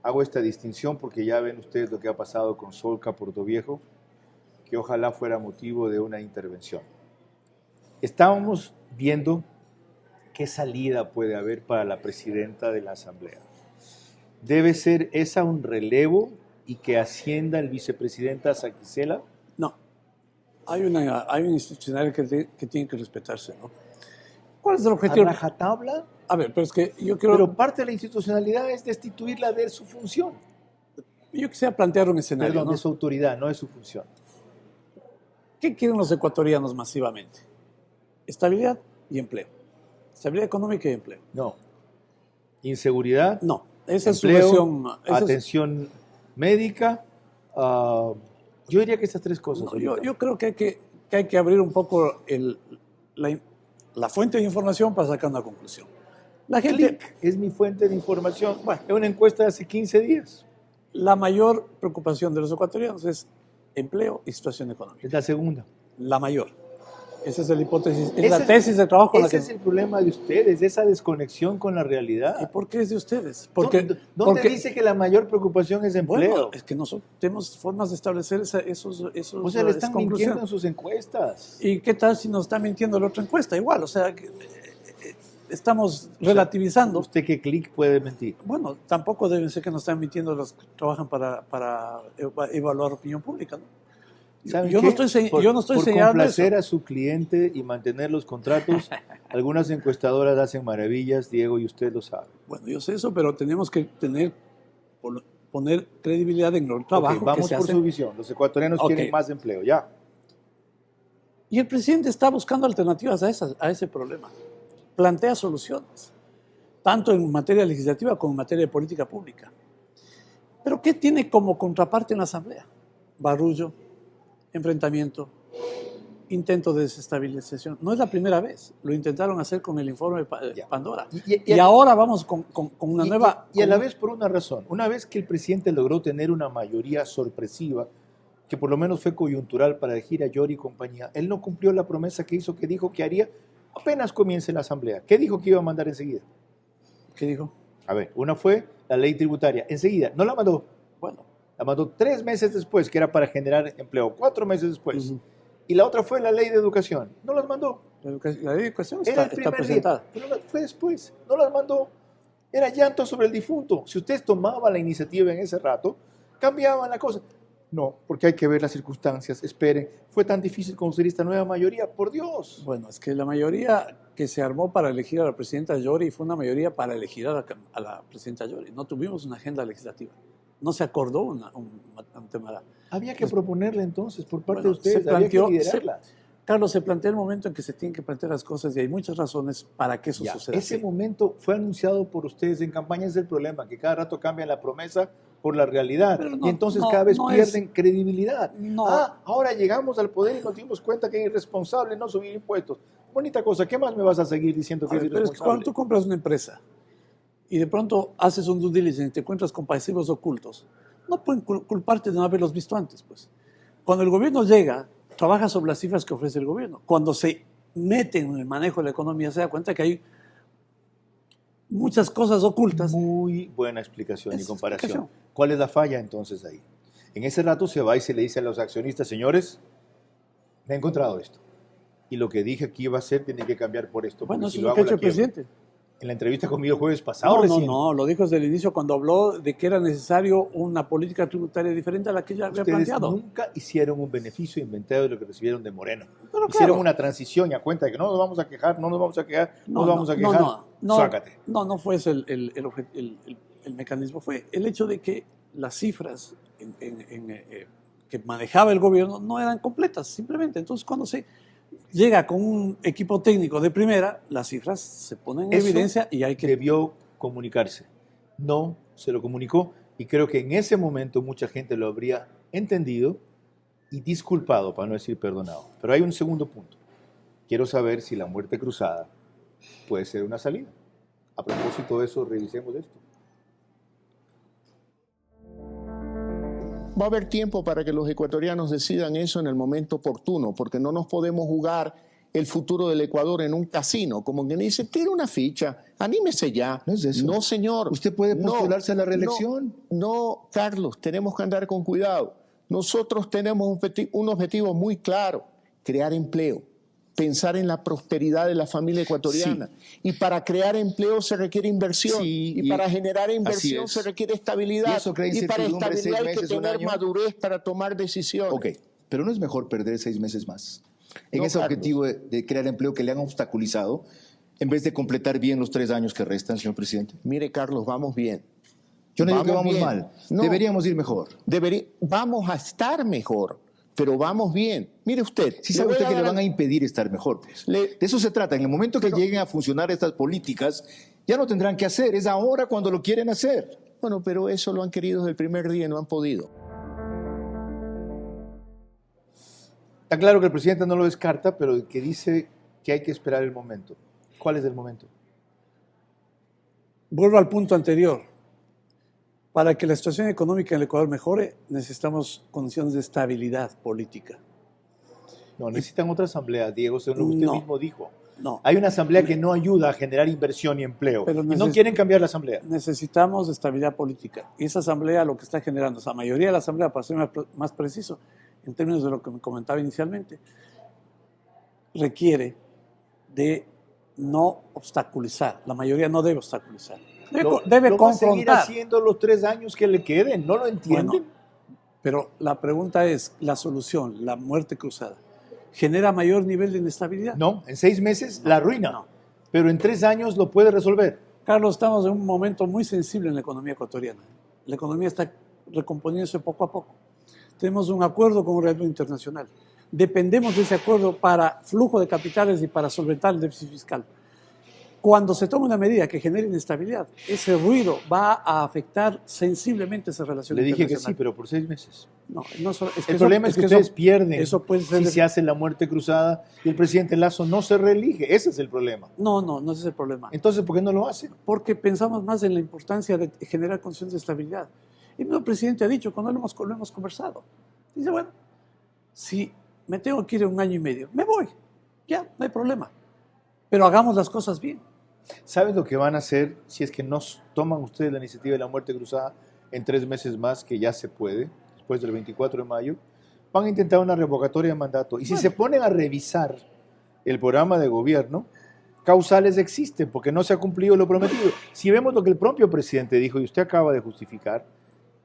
Speaker 2: Hago esta distinción porque ya ven ustedes lo que ha pasado con Solca, Puerto Viejo, que ojalá fuera motivo de una intervención. Estábamos viendo qué salida puede haber para la presidenta de la Asamblea. ¿Debe ser esa un relevo y que ascienda el vicepresidenta Saquicela?
Speaker 3: No. Hay un institucional que tiene que respetarse, ¿no? ¿Cuál es el objetivo?
Speaker 2: ¿A rajatabla?
Speaker 3: A ver, pero es que yo quiero...
Speaker 2: Pero parte de la institucionalidad es destituirla de su función.
Speaker 3: Yo quisiera plantear un escenario,
Speaker 2: Perdón,
Speaker 3: ¿no?
Speaker 2: de su autoridad, no de su función.
Speaker 3: ¿Qué quieren los ecuatorianos masivamente? Estabilidad y empleo. Estabilidad económica y empleo.
Speaker 2: No. Inseguridad.
Speaker 3: No. Esa
Speaker 2: empleo,
Speaker 3: es su versión.
Speaker 2: Atención médica. Yo diría que estas tres cosas.
Speaker 3: No, yo creo que hay que abrir un poco la fuente de información para sacar una conclusión. La gente...
Speaker 2: Click es mi fuente de información. Bueno, es una encuesta de hace 15 días.
Speaker 3: La mayor preocupación de los ecuatorianos es empleo y situación económica.
Speaker 2: Es la segunda.
Speaker 3: La mayor. Esa es la hipótesis, es la tesis de trabajo con la que...
Speaker 2: Ese es el problema de ustedes, esa desconexión con la realidad.
Speaker 3: ¿Y por qué es de ustedes?
Speaker 2: ¿Dónde dice que la mayor preocupación es empleo?
Speaker 3: Bueno, es que nosotros tenemos formas de establecer esos
Speaker 2: o sea, le están mintiendo en sus encuestas.
Speaker 3: ¿Y qué tal si nos está mintiendo la otra encuesta? Igual, o sea, estamos relativizando.
Speaker 2: ¿Usted qué clic puede mentir?
Speaker 3: Bueno, tampoco deben ser que nos están mintiendo los que trabajan para evaluar opinión pública, ¿no? Yo no estoy señalando
Speaker 2: por complacer a su cliente y mantener los contratos, algunas encuestadoras hacen maravillas, Diego, y usted lo sabe.
Speaker 3: Bueno, yo sé eso, pero tenemos que poner credibilidad en el trabajo
Speaker 2: vamos
Speaker 3: que se
Speaker 2: por
Speaker 3: hace.
Speaker 2: su visión. Los ecuatorianos quieren más empleo, ya.
Speaker 3: Y el presidente está buscando alternativas a ese problema. Plantea soluciones, tanto en materia legislativa como en materia de política pública. Pero ¿qué tiene como contraparte en la Asamblea? Barullo, enfrentamiento, intento de desestabilización. No es la primera vez. Lo intentaron hacer con el informe de Pandora. Y ahora vamos con una nueva...
Speaker 2: Y a la vez por una razón. Una vez que el presidente logró tener una mayoría sorpresiva, que por lo menos fue coyuntural para elegir a Yori y compañía, él no cumplió la promesa que hizo, que dijo que haría apenas comience la Asamblea. ¿Qué dijo que iba a mandar enseguida?
Speaker 3: ¿Qué dijo?
Speaker 2: A ver, una fue la ley tributaria. Enseguida, no la mandó.
Speaker 3: Bueno.
Speaker 2: La mandó 3 meses después, que era para generar empleo. 4 meses después. Y la otra fue la ley de educación. No las mandó.
Speaker 3: La ley de educación
Speaker 2: era
Speaker 3: está presentada.
Speaker 2: Pero fue después. No las mandó. Era llanto sobre el difunto. Si ustedes tomaban la iniciativa en ese rato, cambiaban la cosa. No, porque hay que ver las circunstancias. Esperen. Fue tan difícil conseguir esta nueva mayoría. Por Dios.
Speaker 3: Bueno, es que la mayoría que se armó para elegir a la presidenta Yori fue una mayoría para elegir a la presidenta Yori. No tuvimos una agenda legislativa. No se acordó un tema.
Speaker 2: Había que proponerle entonces por parte de ustedes, había que liderarla.
Speaker 3: Carlos, se plantea el momento en que se tienen que plantear las cosas y hay muchas razones para que eso suceda.
Speaker 2: Ese momento fue anunciado por ustedes en campaña, es el problema, que cada rato cambian la promesa por la realidad y entonces cada vez pierden credibilidad. Ahora llegamos al poder y nos dimos cuenta que es irresponsable no subir impuestos. Bonita cosa, ¿qué más me vas a seguir diciendo que es irresponsable?
Speaker 3: Pero es que cuando tú compras una empresa y de pronto haces un due diligence y te encuentras con pasivos ocultos, no pueden culparte de no haberlos visto antes, pues. Cuando el gobierno llega, trabaja sobre las cifras que ofrece el gobierno. Cuando se mete en el manejo de la economía, se da cuenta que hay muchas cosas ocultas.
Speaker 2: Muy buena explicación y comparación. ¿Cuál es la falla entonces ahí? En ese rato se va y se le dice a los accionistas, señores, me he encontrado esto. Y lo que dije que iba a hacer tiene que cambiar por esto.
Speaker 3: Bueno, eso
Speaker 2: si
Speaker 3: es lo que ha hecho el presidente.
Speaker 2: En la entrevista conmigo el jueves pasado
Speaker 3: No,
Speaker 2: recién.
Speaker 3: no, lo dijo desde el inicio cuando habló de que era necesario una política tributaria diferente a la que ella había
Speaker 2: Ustedes
Speaker 3: planteado.
Speaker 2: nunca hicieron un beneficio inventado de lo que recibieron de Moreno.
Speaker 3: Pero
Speaker 2: Hicieron
Speaker 3: claro.
Speaker 2: una transición y a cuenta de que no nos vamos a quejar, no nos vamos a quejar, no nos vamos a
Speaker 3: no,
Speaker 2: quejar. Sácate.
Speaker 3: No fue ese el mecanismo. Fue el hecho de que las cifras que manejaba el gobierno no eran completas, simplemente. Entonces, cuando se llega con un equipo técnico de primera, las cifras se ponen en
Speaker 2: Eso
Speaker 3: evidencia y hay que...
Speaker 2: debió comunicarse. No se lo comunicó y creo que en ese momento mucha gente lo habría entendido y disculpado, para no decir perdonado. Pero hay un segundo punto. Quiero saber si la muerte cruzada puede ser una salida. A propósito de eso, revisemos esto.
Speaker 7: Va a haber tiempo para que los ecuatorianos decidan eso en el momento oportuno, porque no nos podemos jugar el futuro del Ecuador en un casino, como que dice, tira una ficha, anímese ya.
Speaker 4: No es eso.
Speaker 7: No, señor.
Speaker 4: ¿Usted puede postularse a la reelección?
Speaker 7: No, Carlos, tenemos que andar con cuidado. Nosotros tenemos un objetivo muy claro, crear empleo, pensar en la prosperidad de la familia ecuatoriana. Sí. Y para crear empleo se requiere inversión. Sí, y para generar inversión se requiere estabilidad.
Speaker 4: Y
Speaker 7: para estabilidad hay que tener madurez para tomar decisiones.
Speaker 4: Ok, pero ¿no es mejor perder 6 meses más en ese objetivo de crear empleo que le han obstaculizado en vez de completar bien los 3 años que restan, señor presidente?
Speaker 7: Mire, Carlos, vamos bien.
Speaker 4: Yo no digo que vamos mal. No, deberíamos ir mejor.
Speaker 7: Vamos a estar mejor. Pero vamos bien. Mire usted.
Speaker 4: Sí sabe usted que le van a impedir estar mejor. Pues. De eso se trata. En el momento que lleguen a funcionar estas políticas, ya no tendrán que hacer. Es ahora cuando lo quieren hacer.
Speaker 7: Bueno, pero eso lo han querido desde el primer día y no han podido.
Speaker 2: Está claro que el presidente no lo descarta, pero que dice que hay que esperar el momento. ¿Cuál es el momento?
Speaker 3: Vuelvo al punto anterior. Para que la situación económica en el Ecuador mejore, necesitamos condiciones de estabilidad política.
Speaker 2: No, necesitan otra asamblea, Diego, según lo que usted mismo dijo.
Speaker 3: No.
Speaker 2: Hay una asamblea que no ayuda a generar inversión y empleo. Pero y no quieren cambiar la asamblea.
Speaker 3: Necesitamos estabilidad política. Y esa asamblea lo que está generando, la mayoría de la asamblea, para ser más preciso, en términos de lo que me comentaba inicialmente, requiere de no obstaculizar. La mayoría no debe obstaculizar. Debe
Speaker 2: lo
Speaker 3: confrontar.
Speaker 2: Va a seguir haciendo los 3 años que le queden, ¿no lo entienden?
Speaker 3: Bueno, pero la pregunta es, la solución, la muerte cruzada, ¿genera mayor nivel de inestabilidad?
Speaker 2: No, en 6 meses la arruina, no. Pero en 3 años lo puede resolver.
Speaker 3: Carlos, estamos en un momento muy sensible en la economía ecuatoriana. La economía está recomponiéndose poco a poco. Tenemos un acuerdo con un riesgo internacional. Dependemos de ese acuerdo para flujo de capitales y para solventar el déficit fiscal. Cuando se toma una medida que genere inestabilidad, ese ruido va a afectar sensiblemente esa relación internacional.
Speaker 2: Le dije que sí, pero por 6 meses.
Speaker 3: No solo,
Speaker 2: el problema es que ustedes pierden si se hace la muerte cruzada y el presidente Lasso no se reelige. Ese es el problema.
Speaker 3: No ese es el problema.
Speaker 2: Entonces, ¿por qué no lo hacen?
Speaker 3: Porque pensamos más en la importancia de generar condiciones de estabilidad. Y el presidente ha dicho, cuando lo hemos conversado, dice, bueno, si me tengo que ir en 1 año y medio, me voy, ya, no hay problema. Pero hagamos las cosas bien.
Speaker 2: ¿Saben lo que van a hacer si es que no toman ustedes la iniciativa de la muerte cruzada en 3 meses más, que ya se puede, después del 24 de mayo? Van a intentar una revocatoria de mandato. Y si se ponen a revisar el programa de gobierno, causales existen, porque no se ha cumplido lo prometido. Si vemos lo que el propio presidente dijo, y usted acaba de justificar,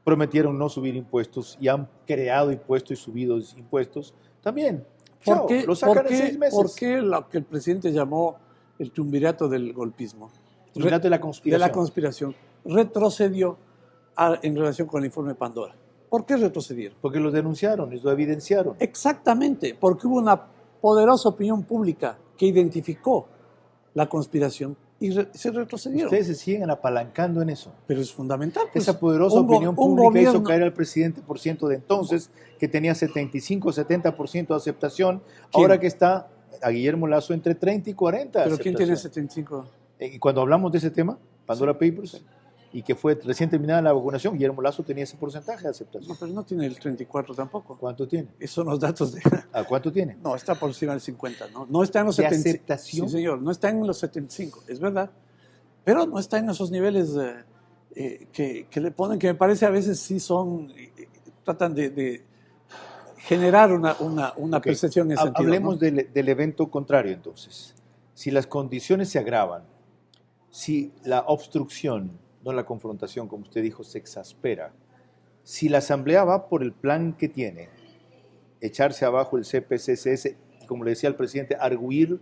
Speaker 2: prometieron no subir impuestos y han creado impuestos y subido impuestos también.
Speaker 3: ¿Por qué,
Speaker 2: lo sacan en 6 meses.
Speaker 3: ¿Por qué lo que el presidente llamó el triunvirato del golpismo?
Speaker 2: Triunvirato de la conspiración.
Speaker 3: De la conspiración. Retrocedió en relación con el informe Pandora. ¿Por qué retrocedieron?
Speaker 2: Porque lo denunciaron y lo evidenciaron.
Speaker 3: Exactamente, porque hubo una poderosa opinión pública que identificó la conspiración y se retrocedieron.
Speaker 2: Ustedes se siguen apalancando en eso.
Speaker 3: Pero es fundamental. Pues,
Speaker 2: esa poderosa opinión pública hizo caer al presidente por ciento de entonces, que tenía 75-70% de aceptación.
Speaker 3: ¿Quién?
Speaker 2: Ahora que está a Guillermo Lasso entre 30 y 40.
Speaker 3: ¿Pero quién tiene 75?
Speaker 2: Y cuando hablamos de ese tema, Pandora Papers, y que fue recién terminada la vacunación, Guillermo Lasso tenía ese porcentaje de aceptación.
Speaker 3: No, pero no tiene el 34 tampoco.
Speaker 2: ¿Cuánto tiene?
Speaker 3: Esos son los datos de...
Speaker 2: ¿A cuánto tiene?
Speaker 3: No, está por encima del 50, ¿no? No está en los
Speaker 2: 75. ¿Aceptación?
Speaker 3: Sí, señor, no está en los 75, es verdad. Pero no está en esos niveles que le ponen, que me parece a veces sí son... tratan de generar una percepción en ese sentido.
Speaker 2: Hablemos
Speaker 3: ¿no?
Speaker 2: del evento contrario, entonces. Si las condiciones se agravan, si la obstrucción, no la confrontación, como usted dijo, se exaspera, si la Asamblea va por el plan que tiene, echarse abajo el CPCCS y, como le decía el presidente, arguir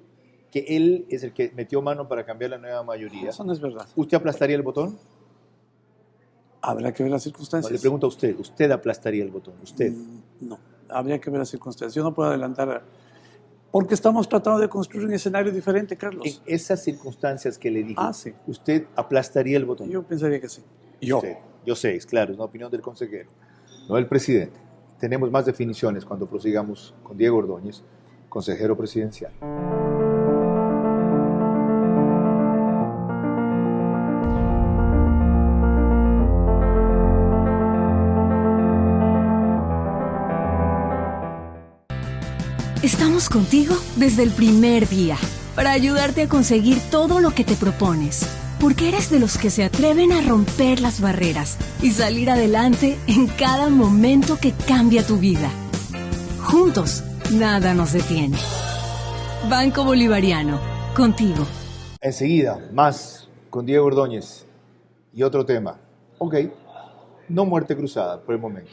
Speaker 2: que él es el que metió mano para cambiar la nueva mayoría,
Speaker 3: Eso no es verdad.
Speaker 2: ¿usted aplastaría el botón?
Speaker 3: Habrá que ver las
Speaker 2: No,
Speaker 3: circunstancias.
Speaker 2: le pregunto a usted, ¿usted aplastaría el botón? ¿Usted?
Speaker 3: No, habría que ver las circunstancias. Yo no puedo adelantar, porque estamos tratando de construir un escenario diferente, Carlos.
Speaker 2: En esas circunstancias que le dije,
Speaker 3: Sí.
Speaker 2: ¿usted aplastaría el botón?
Speaker 3: Yo pensaría que sí.
Speaker 2: Yo sé, es claro, es una opinión del consejero, no del presidente. Tenemos más definiciones cuando prosigamos con Diego Ordóñez, consejero presidencial.
Speaker 9: Estamos contigo desde el primer día para ayudarte a conseguir todo lo que te propones. Porque eres de los que se atreven a romper las barreras y salir adelante en cada momento que cambia tu vida. Juntos, nada nos detiene. Banco Bolivariano, contigo.
Speaker 2: Enseguida, más con Diego Ordóñez y otro tema. Ok, no muerte cruzada por el momento.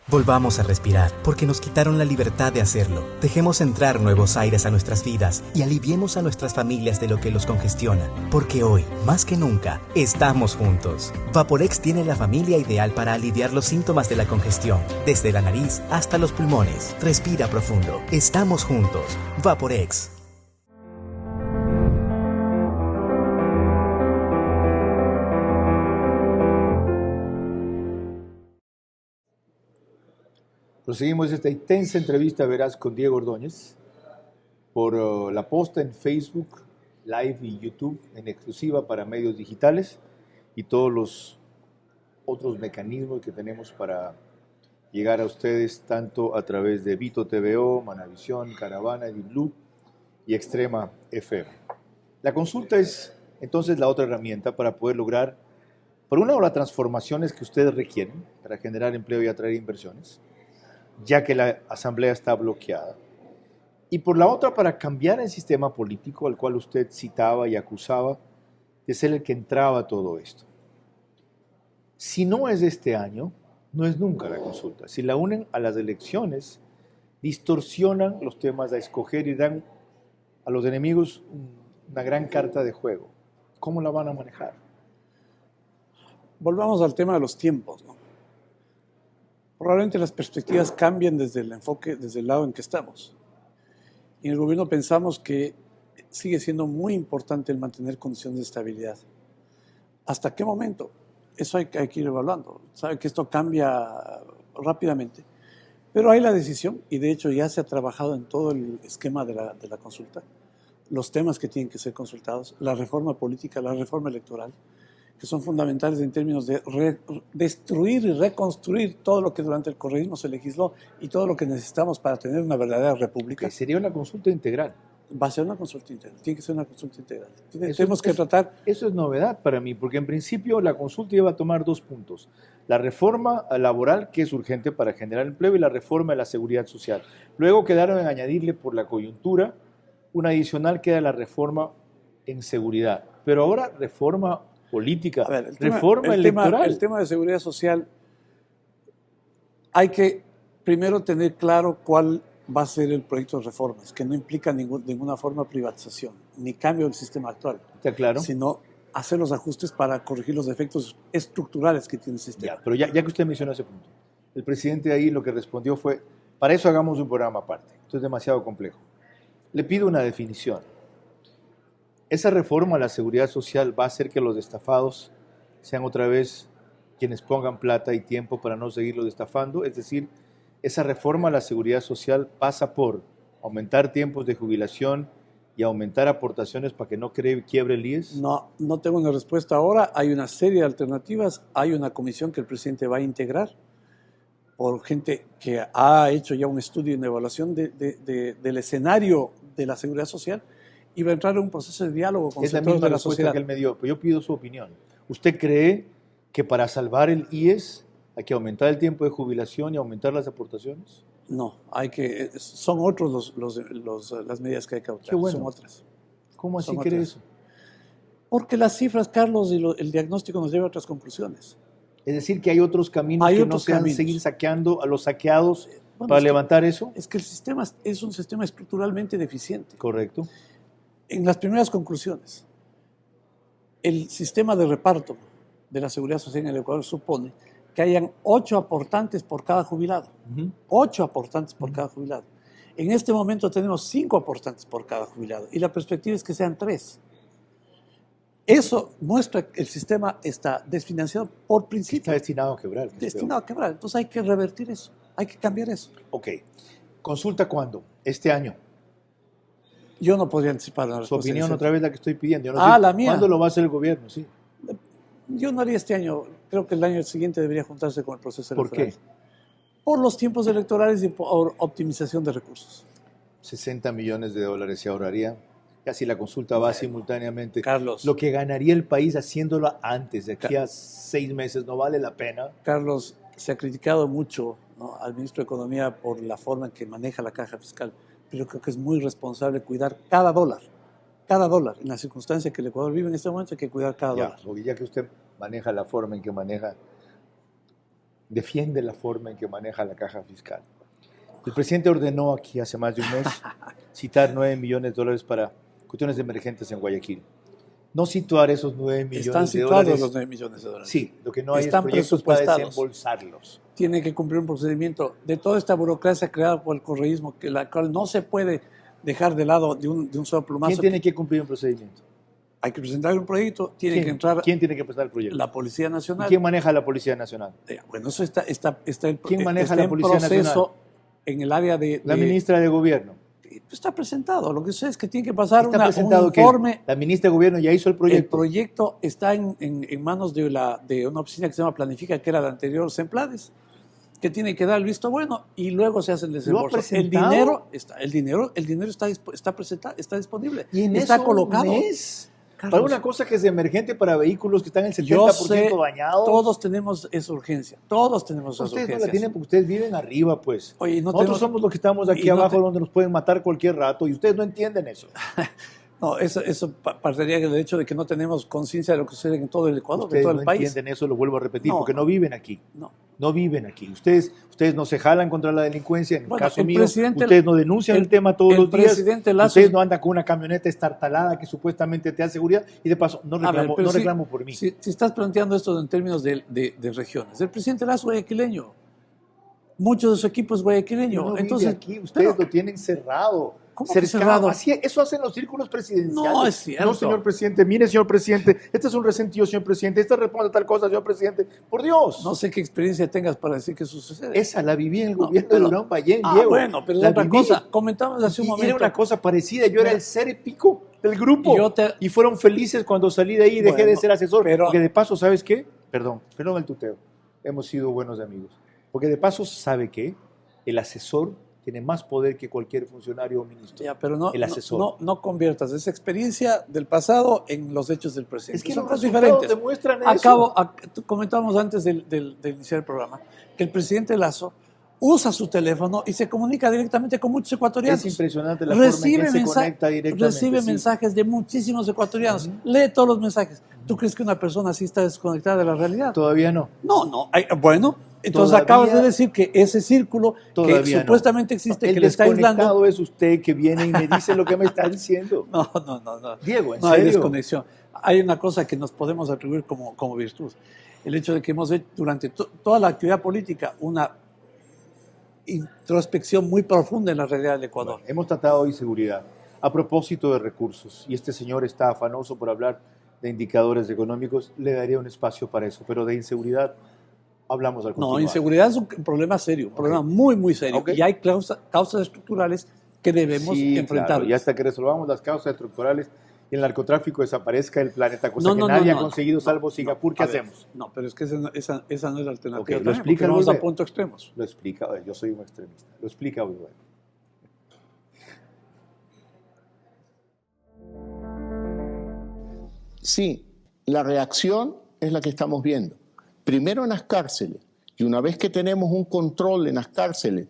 Speaker 10: Volvamos a respirar, porque nos quitaron la libertad de hacerlo. Dejemos entrar nuevos aires a nuestras vidas y aliviemos a nuestras familias de lo que los congestiona. Porque hoy, más que nunca, estamos juntos. Vaporex tiene la familia ideal para aliviar los síntomas de la congestión, desde la nariz hasta los pulmones. Respira profundo. Estamos juntos. Vaporex.
Speaker 2: Proseguimos esta intensa entrevista, verás, con Diego Ordóñez por la posta en Facebook, Live y YouTube en exclusiva para medios digitales y todos los otros mecanismos que tenemos para llegar a ustedes tanto a través de Vito TVO, Manavisión, Caravana, Blue y Extrema FM. La consulta es entonces la otra herramienta para poder lograr, por un lado, las transformaciones que ustedes requieren para generar empleo y atraer inversiones, ya que la Asamblea está bloqueada, y por la otra para cambiar el sistema político al cual usted citaba y acusaba de ser el que entraba a todo esto. Si no es este año, no es nunca la consulta. Si la unen a las elecciones, distorsionan los temas a escoger y dan a los enemigos una gran carta de juego. ¿Cómo la van a manejar?
Speaker 3: Volvamos al tema de los tiempos, ¿no? Probablemente las perspectivas cambien desde el enfoque, desde el lado en que estamos. Y en el gobierno pensamos que sigue siendo muy importante el mantener condiciones de estabilidad. ¿Hasta qué momento? Eso hay que ir evaluando. Sabe que esto cambia rápidamente. Pero hay la decisión, y de hecho ya se ha trabajado en todo el esquema de la consulta, los temas que tienen que ser consultados, la reforma política, la reforma electoral, que son fundamentales en términos de destruir y reconstruir todo lo que durante el correísmo se legisló y todo lo que necesitamos para tener una verdadera república.
Speaker 2: Que sería una consulta integral.
Speaker 3: Va a ser una consulta integral, tiene que ser una consulta integral. Tenemos que tratar...
Speaker 2: Eso es novedad para mí, porque en principio la consulta iba a tomar dos puntos. La reforma laboral, que es urgente para generar empleo, y la reforma de la seguridad social. Luego quedaron en añadirle por la coyuntura una adicional que era la reforma en seguridad. Pero ahora reforma política, reforma electoral.
Speaker 3: El tema de seguridad social, hay que primero tener claro cuál va a ser el proyecto de reformas, que no implica de ninguna forma privatización, ni cambio del sistema actual,
Speaker 2: ¿Está claro?
Speaker 3: Sino hacer los ajustes para corregir los defectos estructurales que tiene el sistema.
Speaker 2: Ya, pero ya que usted mencionó ese punto, el presidente ahí lo que respondió fue, para eso hagamos un programa aparte, esto es demasiado complejo. Le pido una definición. ¿Esa reforma a la seguridad social va a hacer que los estafados sean otra vez quienes pongan plata y tiempo para no seguirlos estafando? Es decir, esa reforma a la seguridad social pasa por aumentar tiempos de jubilación y aumentar aportaciones para que no quiebre el IES.
Speaker 3: No tengo una respuesta ahora. Hay una serie de alternativas. Hay una comisión que el presidente va a integrar por gente que ha hecho ya un estudio y una evaluación del escenario de la seguridad social, y va a entrar en un proceso de diálogo con sectores de la sociedad.
Speaker 2: Que él me dio, pero yo pido su opinión. ¿Usted cree que para salvar el IES hay que aumentar el tiempo de jubilación y aumentar las aportaciones?
Speaker 3: No, son otros las medidas que hay que adoptar.
Speaker 2: Qué bueno.
Speaker 3: Son otras.
Speaker 2: ¿Cómo así
Speaker 3: Son
Speaker 2: cree
Speaker 3: otras.
Speaker 2: eso?
Speaker 3: Porque las cifras, Carlos, y el diagnóstico nos lleva a otras conclusiones.
Speaker 2: Es decir, que hay otros caminos
Speaker 3: Hay
Speaker 2: que
Speaker 3: otros
Speaker 2: no sean
Speaker 3: caminos.
Speaker 2: seguir saqueando a los saqueados
Speaker 3: Bueno,
Speaker 2: para
Speaker 3: es que-
Speaker 2: levantar eso.
Speaker 3: Es que el sistema es un sistema estructuralmente deficiente.
Speaker 2: Correcto.
Speaker 3: En las primeras conclusiones, el sistema de reparto de la seguridad social en el Ecuador supone que hayan 8 aportantes por cada jubilado. 8 aportantes por cada jubilado. En este momento tenemos 5 aportantes por cada jubilado y la perspectiva es que sean 3. Eso muestra que el sistema está desfinanciado por principio.
Speaker 2: Está destinado a quebrar.
Speaker 3: Destinado a quebrar. Entonces hay que revertir eso, hay que cambiar eso.
Speaker 2: Ok. ¿Consulta cuándo? Este año.
Speaker 3: Yo no podría anticipar la
Speaker 2: Su
Speaker 3: respuesta.
Speaker 2: opinión otra vez la que estoy pidiendo. Yo no
Speaker 3: Ah,
Speaker 2: sé
Speaker 3: la mía.
Speaker 2: ¿Cuándo lo va a hacer el gobierno? Sí.
Speaker 3: Yo no haría este año, creo que el año siguiente debería juntarse con el proceso
Speaker 2: ¿Por
Speaker 3: electoral.
Speaker 2: qué?
Speaker 3: Por los tiempos electorales y por optimización de recursos.
Speaker 2: 60 millones de dólares se ahorraría. Ya si la consulta va simultáneamente.
Speaker 3: Carlos.
Speaker 2: Lo que ganaría el país haciéndolo antes, de aquí a 6 meses, no vale la pena.
Speaker 3: Carlos, se ha criticado mucho, ¿no?, al ministro de Economía por la forma en que maneja la caja fiscal, pero creo que es muy responsable cuidar cada dólar. Cada dólar. En la circunstancia que el Ecuador vive en este momento hay que cuidar cada
Speaker 2: Ya,
Speaker 3: dólar.
Speaker 2: porque ya que usted maneja la forma en que maneja, defiende la forma en que maneja la caja fiscal. El presidente ordenó aquí hace más de un mes citar 9 millones de dólares para cuestiones emergentes en Guayaquil. No situar esos 9 millones
Speaker 3: Están
Speaker 2: de
Speaker 3: situados
Speaker 2: dólares.
Speaker 3: los 9 millones de dólares.
Speaker 2: Sí, lo que no hay
Speaker 3: Están
Speaker 2: es proyectos para
Speaker 3: presupuestados.
Speaker 2: desembolsarlos.
Speaker 3: Tiene que cumplir un procedimiento de toda esta burocracia creada por el correísmo, que la cual no se puede dejar de lado de un solo plumazo.
Speaker 2: ¿Quién tiene que cumplir un procedimiento?
Speaker 3: Hay que presentar un proyecto, tiene que entrar
Speaker 2: ¿Quién tiene que presentar el proyecto?
Speaker 3: la Policía
Speaker 2: ¿Y
Speaker 3: Nacional.
Speaker 2: quién maneja la Policía Nacional?
Speaker 3: Bueno, eso está
Speaker 2: ¿Quién maneja
Speaker 3: está
Speaker 2: la
Speaker 3: en
Speaker 2: Policía
Speaker 3: proceso
Speaker 2: Nacional?
Speaker 3: en el área de...
Speaker 2: La ministra de Gobierno.
Speaker 3: Está presentado. Lo que sé es que tiene que pasar
Speaker 2: Está
Speaker 3: un
Speaker 2: presentado que
Speaker 3: informe.
Speaker 2: la ministra de Gobierno ya hizo el
Speaker 3: El
Speaker 2: proyecto.
Speaker 3: proyecto está en manos de una oficina que se llama Planifica, que era la anterior Semplades, que tiene que dar el visto bueno y luego se hace el desembolso. El
Speaker 2: presentado?
Speaker 3: dinero está presentado, está disponible,
Speaker 2: Y en
Speaker 3: está
Speaker 2: eso
Speaker 3: colocado.
Speaker 2: mes,
Speaker 3: Carlos,
Speaker 2: para una cosa que es emergente para vehículos que están en el 70%
Speaker 3: yo sé,
Speaker 2: dañados.
Speaker 3: todos tenemos esa urgencia, todos tenemos esas
Speaker 2: Ustedes no
Speaker 3: urgencias.
Speaker 2: la tienen porque ustedes viven arriba, pues.
Speaker 3: Oye, no
Speaker 2: Nosotros
Speaker 3: tenemos-
Speaker 2: somos los que estamos aquí
Speaker 3: y no
Speaker 2: abajo donde nos pueden matar cualquier rato y ustedes no entienden eso.
Speaker 3: No, eso partiría del hecho de que no tenemos conciencia de lo que sucede en todo el Ecuador,
Speaker 2: Ustedes
Speaker 3: en todo
Speaker 2: no
Speaker 3: el país.
Speaker 2: entienden eso, lo vuelvo a repetir,
Speaker 3: No,
Speaker 2: porque no
Speaker 3: no.
Speaker 2: viven aquí.
Speaker 3: No.
Speaker 2: No viven aquí. Ustedes no se jalan contra la delincuencia, en el
Speaker 3: Bueno,
Speaker 2: caso
Speaker 3: el
Speaker 2: mío.
Speaker 3: presidente-
Speaker 2: Ustedes no denuncian el tema todos
Speaker 3: el
Speaker 2: los días.
Speaker 3: presidente Lazo-
Speaker 2: Ustedes no andan con una camioneta estartalada que supuestamente te da seguridad. Y de paso, no
Speaker 3: A ver,
Speaker 2: reclamo,
Speaker 3: pero
Speaker 2: no
Speaker 3: si-
Speaker 2: reclamo por mí.
Speaker 3: Si estás planteando esto en términos de regiones, el presidente Lazo es guayaquileño, muchos de su equipo es guayaquileño.
Speaker 2: No vive
Speaker 3: Entonces,
Speaker 2: aquí, ustedes
Speaker 3: pero-
Speaker 2: lo tienen cerrado.
Speaker 3: ¿Cómo que
Speaker 2: Cercado.
Speaker 3: cerrado?
Speaker 2: Así, eso hacen los círculos presidenciales.
Speaker 3: No, es cierto.
Speaker 2: No, señor presidente, mire, señor presidente, este es un resentido, señor presidente, este responde a tal cosa, señor presidente. Por Dios.
Speaker 3: no sé qué experiencia tengas para decir que eso sucede.
Speaker 2: Esa la viví en el
Speaker 3: No,
Speaker 2: gobierno
Speaker 3: pero-
Speaker 2: de Durán Ballén,
Speaker 3: Ah,
Speaker 2: Diego.
Speaker 3: bueno, pero es
Speaker 2: La
Speaker 3: otra
Speaker 2: viví.
Speaker 3: cosa. Comentamos hace un
Speaker 2: Y
Speaker 3: momento.
Speaker 2: era una cosa parecida, yo era
Speaker 3: Mira.
Speaker 2: el ser épico del grupo. Y fueron felices cuando salí de ahí y dejé de
Speaker 3: Bueno,
Speaker 2: ser asesor.
Speaker 3: pero-
Speaker 2: Porque de paso, ¿sabes qué? Perdón el tuteo. Hemos sido buenos amigos. Porque de paso, ¿sabe qué? El asesor tiene más poder que cualquier funcionario o ministro.
Speaker 3: Ya, pero no,
Speaker 2: el asesor.
Speaker 3: no conviertas esa experiencia del pasado en los hechos del presente.
Speaker 2: Es que
Speaker 3: son
Speaker 2: los
Speaker 3: cosas
Speaker 2: resultados
Speaker 3: diferentes.
Speaker 2: demuestran
Speaker 3: Comentábamos antes de iniciar el programa que el presidente Lazo usa su teléfono y se comunica directamente con muchos ecuatorianos.
Speaker 2: Es impresionante la forma en que se conecta directamente.
Speaker 3: Recibe
Speaker 2: sí.
Speaker 3: mensajes de muchísimos ecuatorianos. Lee todos los mensajes. ¿Tú crees que una persona así está desconectada de la realidad?
Speaker 2: Todavía no.
Speaker 3: No. Bueno, entonces
Speaker 2: Todavía-
Speaker 3: acabas de decir que ese círculo que
Speaker 2: Todavía no.
Speaker 3: supuestamente existe,
Speaker 2: El
Speaker 3: que le está aislando.
Speaker 2: desconectado es usted que viene y me dice lo que me está diciendo.
Speaker 3: No.
Speaker 2: Diego, ¿en
Speaker 3: No hay
Speaker 2: serio?
Speaker 3: desconexión. Hay una cosa que nos podemos atribuir como virtud. El hecho de que hemos hecho durante toda la actividad política una introspección muy profunda en la realidad del Ecuador.
Speaker 2: Hemos tratado hoy seguridad. A propósito de recursos, y este señor está afanoso por hablar de indicadores económicos, le daría un espacio para eso, pero de inseguridad hablamos al continuar.
Speaker 3: No, inseguridad es un problema serio, un problema muy, muy serio.
Speaker 2: Ok.
Speaker 3: Y hay causas estructurales que debemos
Speaker 2: Sí,
Speaker 3: enfrentar.
Speaker 2: claro, y hasta que resolvamos las causas estructurales y el narcotráfico desaparezca del planeta, cosa
Speaker 3: No,
Speaker 2: que
Speaker 3: no,
Speaker 2: nadie
Speaker 3: no,
Speaker 2: ha conseguido salvo Singapur, ¿qué
Speaker 3: A ver,
Speaker 2: hacemos?
Speaker 3: No, pero es que esa no es la alternativa.
Speaker 2: Ok, lo
Speaker 3: también,
Speaker 2: explica
Speaker 3: porque
Speaker 2: al
Speaker 3: vamos a
Speaker 2: volver.
Speaker 3: puntos extremos.
Speaker 2: Lo explica, yo soy un extremista, lo explica muy bueno.
Speaker 7: Sí, la reacción es la que estamos viendo. Primero en las cárceles, y una vez que tenemos un control en las cárceles,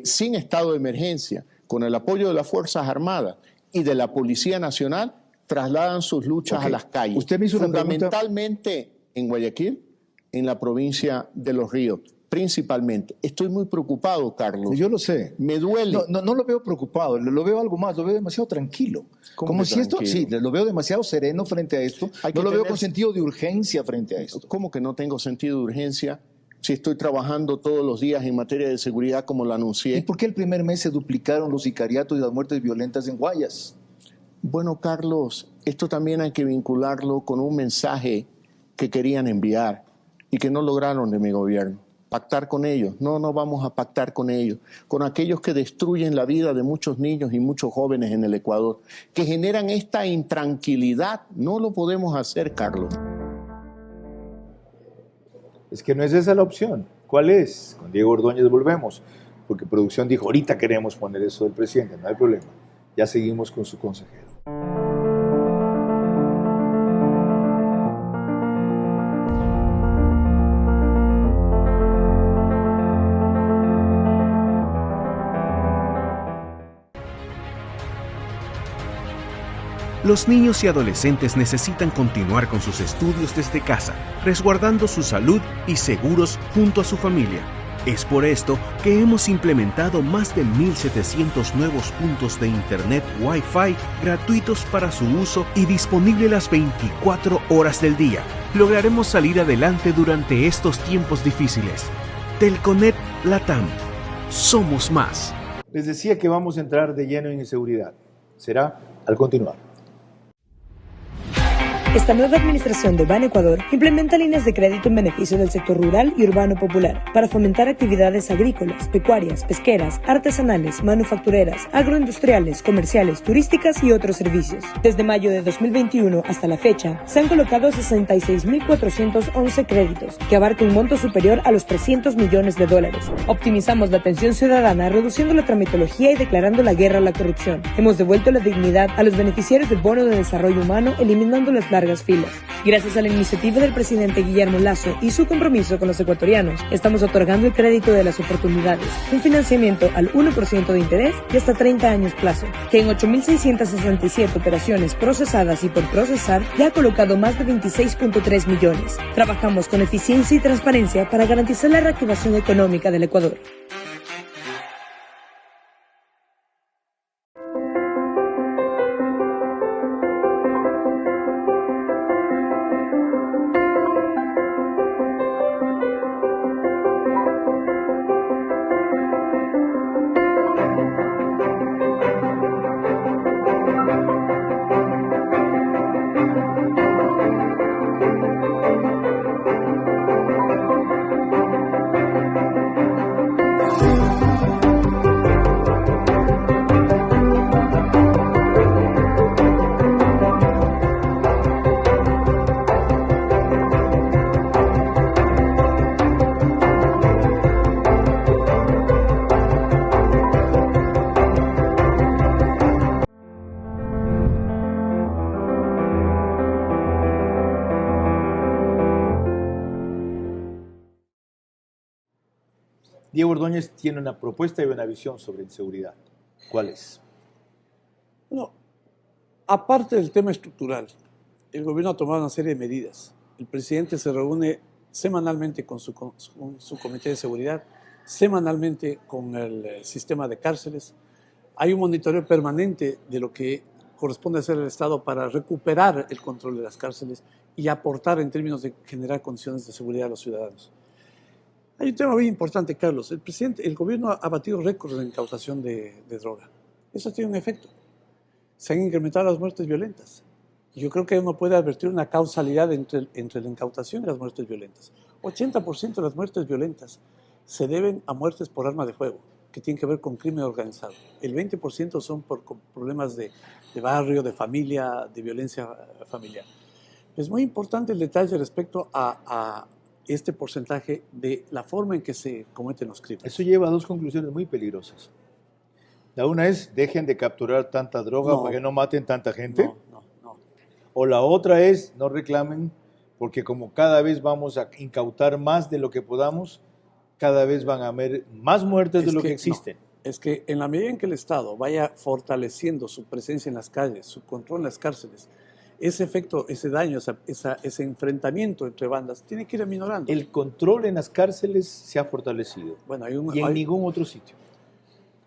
Speaker 7: sin estado de emergencia, con el apoyo de las Fuerzas Armadas y de la Policía Nacional, trasladan sus luchas a las calles.
Speaker 2: Usted me hizo una pregunta.
Speaker 7: Fundamentalmente en Guayaquil, en la provincia de Los Ríos, principalmente. Estoy muy preocupado, Carlos.
Speaker 2: Yo lo sé.
Speaker 7: Me duele.
Speaker 2: No lo veo preocupado, lo veo algo más, lo veo demasiado tranquilo. Como si
Speaker 7: tranquilo?
Speaker 2: sí, lo veo demasiado sereno frente a esto. No lo veo con sentido de urgencia frente a esto.
Speaker 7: ¿Cómo que no tengo sentido de urgencia? Si estoy trabajando todos los días en materia de seguridad como lo anuncié.
Speaker 2: ¿Y por qué el primer mes se duplicaron los sicariatos y las muertes violentas en Guayas?
Speaker 7: Bueno, Carlos, esto también hay que vincularlo con un mensaje que querían enviar y que no lograron de mi gobierno. Pactar con ellos. No vamos a pactar con ellos. Con aquellos que destruyen la vida de muchos niños y muchos jóvenes en el Ecuador, que generan esta intranquilidad. No lo podemos hacer, Carlos.
Speaker 2: Es que no es esa la opción. ¿Cuál es? Con Diego Ordóñez volvemos, porque producción dijo, ahorita queremos poner eso del presidente, no hay problema. Ya seguimos con su consejero.
Speaker 8: Los niños y adolescentes necesitan continuar con sus estudios desde casa, resguardando su salud y seguros junto a su familia. Es por esto que hemos implementado más de 1.700 nuevos puntos de Internet Wi-Fi gratuitos para su uso y disponible las 24 horas del día. Lograremos salir adelante durante estos tiempos difíciles. Telconet Latam. Somos más.
Speaker 2: Les decía que vamos a entrar de lleno en inseguridad. Será al continuar.
Speaker 11: Esta nueva administración de Ban Ecuador implementa líneas de crédito en beneficio del sector rural y urbano popular para fomentar actividades agrícolas, pecuarias, pesqueras, artesanales, manufactureras, agroindustriales, comerciales, turísticas y otros servicios. Desde mayo de 2021 hasta la fecha, se han colocado 66.411 créditos, que abarcan un monto superior a los $300 millones. Optimizamos la atención ciudadana, reduciendo la tramitología y declarando la guerra a la corrupción. Hemos devuelto la dignidad a los beneficiarios del Bono de Desarrollo Humano, eliminando las largas filas. Gracias a la iniciativa del presidente Guillermo Lasso y su compromiso con los ecuatorianos, estamos otorgando el crédito de las oportunidades, un financiamiento al 1% de interés y hasta 30 años plazo, que en 8.667 operaciones procesadas y por procesar ya ha colocado más de 26.3 millones. Trabajamos con eficiencia y transparencia para garantizar la reactivación económica del Ecuador.
Speaker 2: Diego Ordóñez tiene una propuesta y una visión sobre inseguridad. ¿Cuál es?
Speaker 3: Bueno, aparte del tema estructural, el gobierno ha tomado una serie de medidas. El presidente se reúne semanalmente con su comité de seguridad, semanalmente con el sistema de cárceles. Hay un monitoreo permanente de lo que corresponde hacer el Estado para recuperar el control de las cárceles y aportar en términos de generar condiciones de seguridad a los ciudadanos. Hay un tema muy importante, Carlos. El gobierno ha batido récords de incautación de droga. Eso tiene un efecto. Se han incrementado las muertes violentas. Yo creo que uno puede advertir una causalidad entre la incautación y las muertes violentas. 80% de las muertes violentas se deben a muertes por arma de fuego, que tienen que ver con crimen organizado. El 20% son por problemas de barrio, de familia, de violencia familiar. Es muy importante el detalle respecto a este porcentaje de la forma en que se cometen los crímenes.
Speaker 2: Eso lleva a dos conclusiones muy peligrosas. La una es, dejen de capturar tanta droga para que no maten tanta gente.
Speaker 3: No.
Speaker 2: O la otra es, no reclamen, porque como cada vez vamos a incautar más de lo que podamos, cada vez van a haber más muertes de lo que existen.
Speaker 3: No. Es que en la medida en que el Estado vaya fortaleciendo su presencia en las calles, su control en las cárceles, ese efecto, ese daño, ese enfrentamiento entre bandas, tiene que ir aminorando.
Speaker 2: El control en las cárceles se ha fortalecido.
Speaker 3: Bueno,
Speaker 2: y en ningún otro sitio.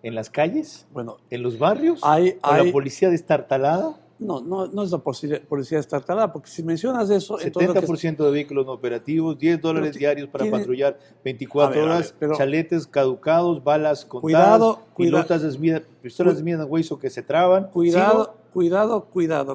Speaker 2: En las calles,
Speaker 3: bueno,
Speaker 2: en los barrios, con la policía destartalada.
Speaker 3: No es la policía destartalada, porque si mencionas eso...
Speaker 2: 70% de vehículos no operativos, $10 diarios para patrullar 24 horas, chaletes caducados, balas contadas, pistolas de mira hueso que se traban.
Speaker 3: Cuidado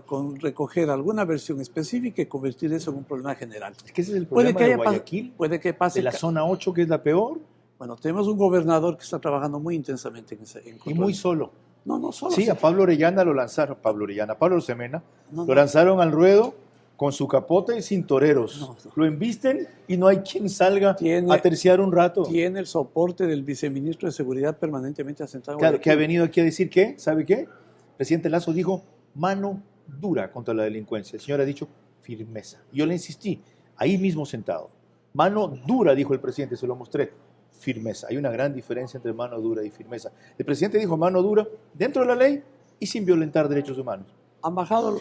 Speaker 3: con recoger alguna versión específica y convertir eso en un problema general.
Speaker 2: Es que ese es el problema de Guayaquil,
Speaker 3: puede que pase
Speaker 2: de la zona 8, que es la peor.
Speaker 3: Bueno, tenemos un gobernador que está trabajando muy intensamente en
Speaker 2: y muy solo.
Speaker 3: No solo.
Speaker 2: Sí, a Pablo Orellana lo lanzaron, Pablo Semena, lo lanzaron al ruedo con su capote y sin toreros. Lo embisten y no hay quien salga a terciar un rato.
Speaker 3: Tiene el soporte del viceministro de Seguridad permanentemente asentado.
Speaker 2: Claro, que ha venido aquí a decir que, ¿sabe qué? El presidente Lasso dijo mano dura contra la delincuencia. El señor ha dicho firmeza. Yo le insistí, ahí mismo sentado. Mano dura, dijo el presidente, se lo mostré. Firmeza. Hay una gran diferencia entre mano dura y firmeza. El presidente dijo mano dura dentro de la ley y sin violentar derechos humanos.
Speaker 3: ¿Han bajado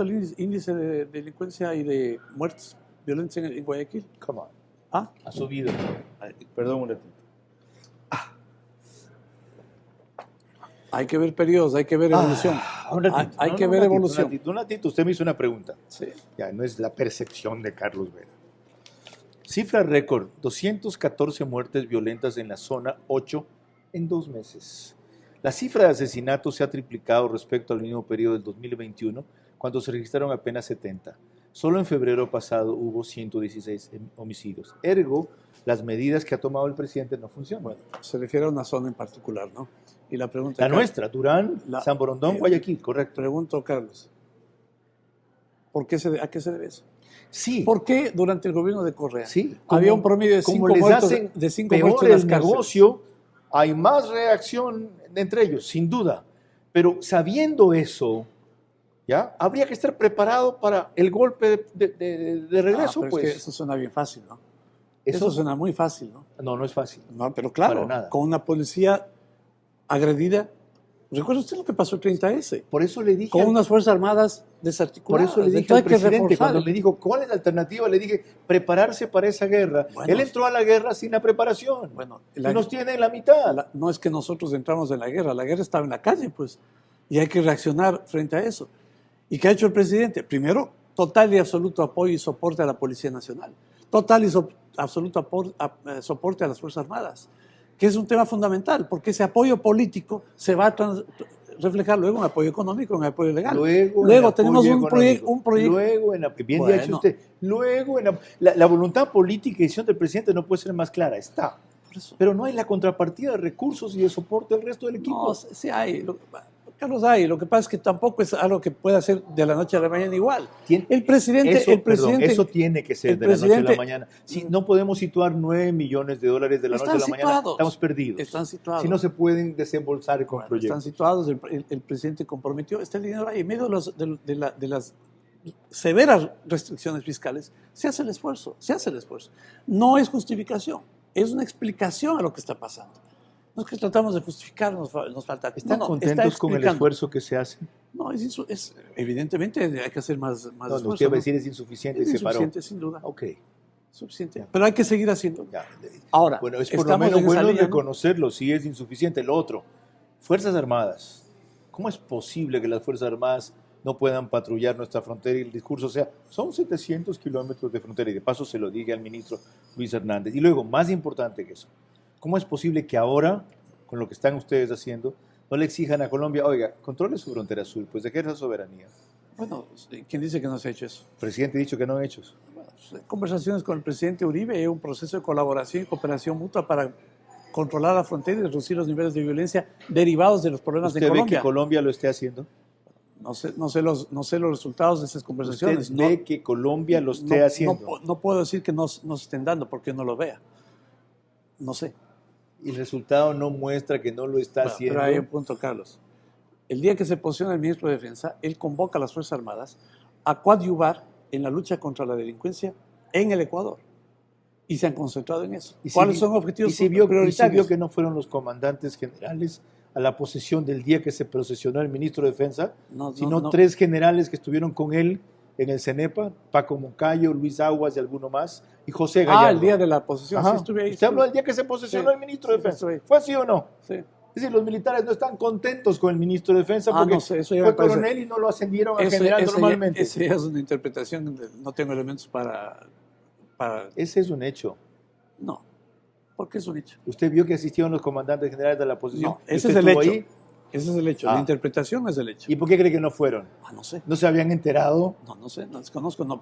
Speaker 3: el índice de delincuencia y de muertes violentas en Guayaquil?
Speaker 2: Come on.
Speaker 3: ¿Ah?
Speaker 2: Ha subido. Perdón un ratito.
Speaker 3: Hay que ver periodos, hay que ver evolución. Hay que ver evolución.
Speaker 2: Un ratito, usted me hizo una pregunta.
Speaker 3: Sí.
Speaker 2: Ya, no es la percepción de Carlos Vera. Cifra récord, 214 muertes violentas en la zona 8 en 2 meses. La cifra de asesinatos se ha triplicado respecto al mismo periodo del 2021, cuando se registraron apenas 70. Solo en febrero pasado hubo 116 homicidios. Ergo, las medidas que ha tomado el presidente no funcionan.
Speaker 3: Bueno, se refiere a una zona en particular, ¿no? Y la pregunta...
Speaker 2: La nuestra, Durán, San Borondón, Guayaquil, correcto.
Speaker 3: Pregunto, Carlos, ¿a qué se debe eso?
Speaker 2: Sí.
Speaker 3: ¿Por qué durante el gobierno de Correa
Speaker 2: había
Speaker 3: un promedio de 5 muertos en
Speaker 2: las negocio, hay más reacción entre ellos, sin duda. Pero sabiendo eso, ¿ya? Habría que estar preparado para el golpe de regreso.
Speaker 3: Pero
Speaker 2: pues.
Speaker 3: Es que eso suena bien fácil, ¿no? Eso suena muy fácil, ¿no?
Speaker 2: No es fácil.
Speaker 3: No, pero claro,
Speaker 2: para nada.
Speaker 3: Con una policía agredida. ¿Recuerda usted lo que pasó el 30S?
Speaker 2: Por eso le dije...
Speaker 3: Con unas Fuerzas Armadas desarticuladas.
Speaker 2: Por eso le dije al presidente, cuando me dijo, ¿cuál es la alternativa? Le dije, prepararse para esa guerra. Bueno, él entró a la guerra sin la preparación. Bueno, y nos tiene en la mitad.
Speaker 3: No es que nosotros entramos en la guerra estaba en la calle, pues. Y hay que reaccionar frente a eso. ¿Y qué ha hecho el presidente? Primero, total y absoluto apoyo y soporte a la Policía Nacional. Total y absoluto soporte a las Fuerzas Armadas, que es un tema fundamental, porque ese apoyo político se va a reflejar luego en apoyo económico, en apoyo legal. Luego tenemos un proyecto.
Speaker 2: Luego, bien dicho usted, luego la voluntad política y decisión del presidente no puede ser más clara, está. Pero no hay la contrapartida de recursos y de soporte al resto del equipo.
Speaker 3: No, sí hay. Carlos, hay. Lo que pasa es que tampoco es algo que pueda hacer de la noche a la mañana igual. El presidente...
Speaker 2: Eso tiene que ser de la noche a la mañana. Si no podemos situar $9 millones de la noche a la mañana, estamos perdidos.
Speaker 3: Están situados.
Speaker 2: Si no se pueden desembolsar con proyectos.
Speaker 3: Están situados, el presidente comprometió este dinero ahí. En medio de las severas restricciones fiscales, se hace el esfuerzo. No es justificación, es una explicación a lo que está pasando. No es que tratamos de justificar, nos falta...
Speaker 2: ¿Están contentos con el esfuerzo que se hace?
Speaker 3: No, evidentemente hay que hacer más esfuerzo.
Speaker 2: Usted va a decir es insuficiente y se paró.
Speaker 3: Es insuficiente, sin duda.
Speaker 2: Ok.
Speaker 3: Suficiente. Pero hay que seguir haciendo.
Speaker 2: Ya.
Speaker 3: Ahora,
Speaker 2: bueno, es por lo menos bueno reconocerlo, si es insuficiente. Lo otro, Fuerzas Armadas. ¿Cómo es posible que las Fuerzas Armadas no puedan patrullar nuestra frontera? Y el discurso sea, son 700 kilómetros de frontera. Y de paso se lo dije al ministro Luis Hernández. Y luego, más importante que eso, ¿cómo es posible que ahora, con lo que están ustedes haciendo, no le exijan a Colombia, oiga, controle su frontera sur, pues de qué es la soberanía?
Speaker 3: Bueno, ¿quién dice que no se ha hecho eso?
Speaker 2: El presidente ha dicho que no ha hecho eso.
Speaker 3: Bueno, conversaciones con el presidente Uribe, un proceso de colaboración y cooperación mutua para controlar la frontera y reducir los niveles de violencia derivados de los problemas de Colombia.
Speaker 2: ¿Usted ve que Colombia lo esté haciendo?
Speaker 3: No sé los resultados de esas conversaciones.
Speaker 2: ¿Usted ve que Colombia lo esté haciendo?
Speaker 3: No puedo decir que no se estén dando porque no lo vea. No sé.
Speaker 2: Y el resultado no muestra que no lo está haciendo.
Speaker 3: Pero hay un punto, Carlos. El día que se posiciona el ministro de Defensa, él convoca a las Fuerzas Armadas a coadyuvar en la lucha contra la delincuencia en el Ecuador. Y se han concentrado en eso. ¿Cuáles son objetivos prioritarios?
Speaker 2: ¿Y se vio que no fueron los comandantes generales a la posesión del día que se procesionó el ministro de Defensa, sino 3 generales que estuvieron con él en el CENEPA, Paco Moncayo, Luis Aguas y alguno más, y José Gallardo.
Speaker 3: El día de la posesión,
Speaker 2: Ajá.
Speaker 3: sí estuve ahí.
Speaker 2: Usted habló del día que se posesionó el ministro de Defensa. ¿Fue así o no?
Speaker 3: Sí.
Speaker 2: Es decir, los militares no están contentos con el ministro de Defensa porque
Speaker 3: no sé, eso ya
Speaker 2: fue
Speaker 3: me parece-
Speaker 2: coronel y no lo ascendieron a general normalmente.
Speaker 3: Esa ya es una interpretación, no tengo elementos para...
Speaker 2: Ese es un hecho.
Speaker 3: No, ¿por qué es un hecho?
Speaker 2: ¿Usted vio que asistieron los comandantes generales de la oposición?
Speaker 3: No, ese
Speaker 2: ¿Usted
Speaker 3: es el
Speaker 2: estuvo
Speaker 3: hecho.
Speaker 2: ahí?
Speaker 3: Ese es el hecho. La interpretación es el hecho.
Speaker 2: ¿Y por qué cree que no fueron?
Speaker 3: No sé.
Speaker 2: ¿No se habían enterado?
Speaker 3: No sé, no desconozco, no.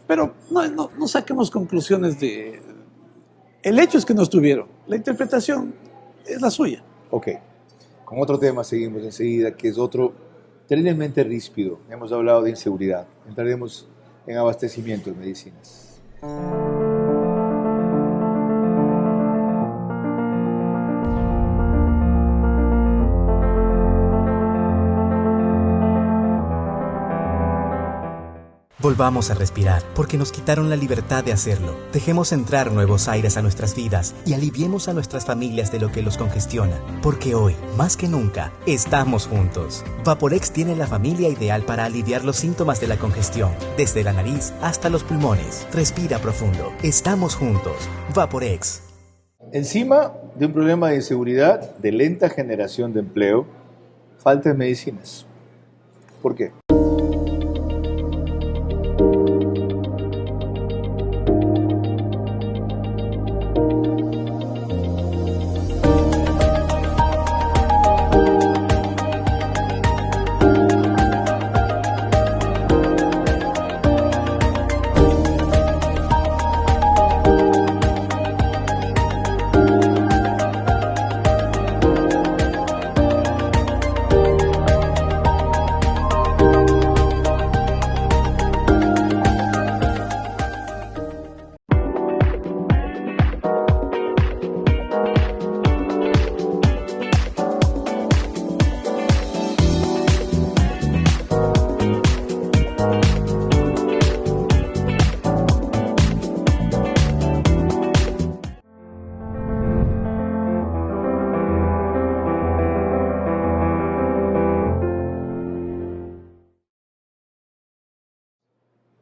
Speaker 3: Pero no saquemos conclusiones de... El hecho es que no estuvieron. La interpretación es la suya.
Speaker 2: Ok. Con otro tema seguimos enseguida, que es otro terriblemente ríspido. Hemos hablado de inseguridad. Entraremos en abastecimiento de medicinas.
Speaker 10: Volvamos a respirar, porque nos quitaron la libertad de hacerlo. Dejemos entrar nuevos aires a nuestras vidas y aliviemos a nuestras familias de lo que los congestiona. Porque hoy, más que nunca, estamos juntos. Vaporex tiene la familia ideal para aliviar los síntomas de la congestión, desde la nariz hasta los pulmones. Respira profundo. Estamos juntos. Vaporex.
Speaker 2: Encima de un problema de inseguridad, de lenta generación de empleo, falta de medicinas. ¿Por qué?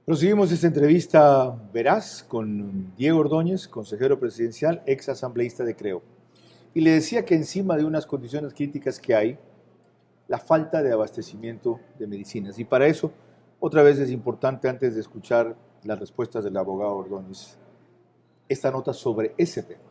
Speaker 2: Proseguimos esta entrevista veraz con Diego Ordóñez, consejero presidencial, ex asambleísta de Creo. Y le decía que encima de unas condiciones críticas que hay, la falta de abastecimiento de medicinas. Y para eso, otra vez es importante, antes de escuchar las respuestas del abogado Ordóñez, esta nota sobre ese tema.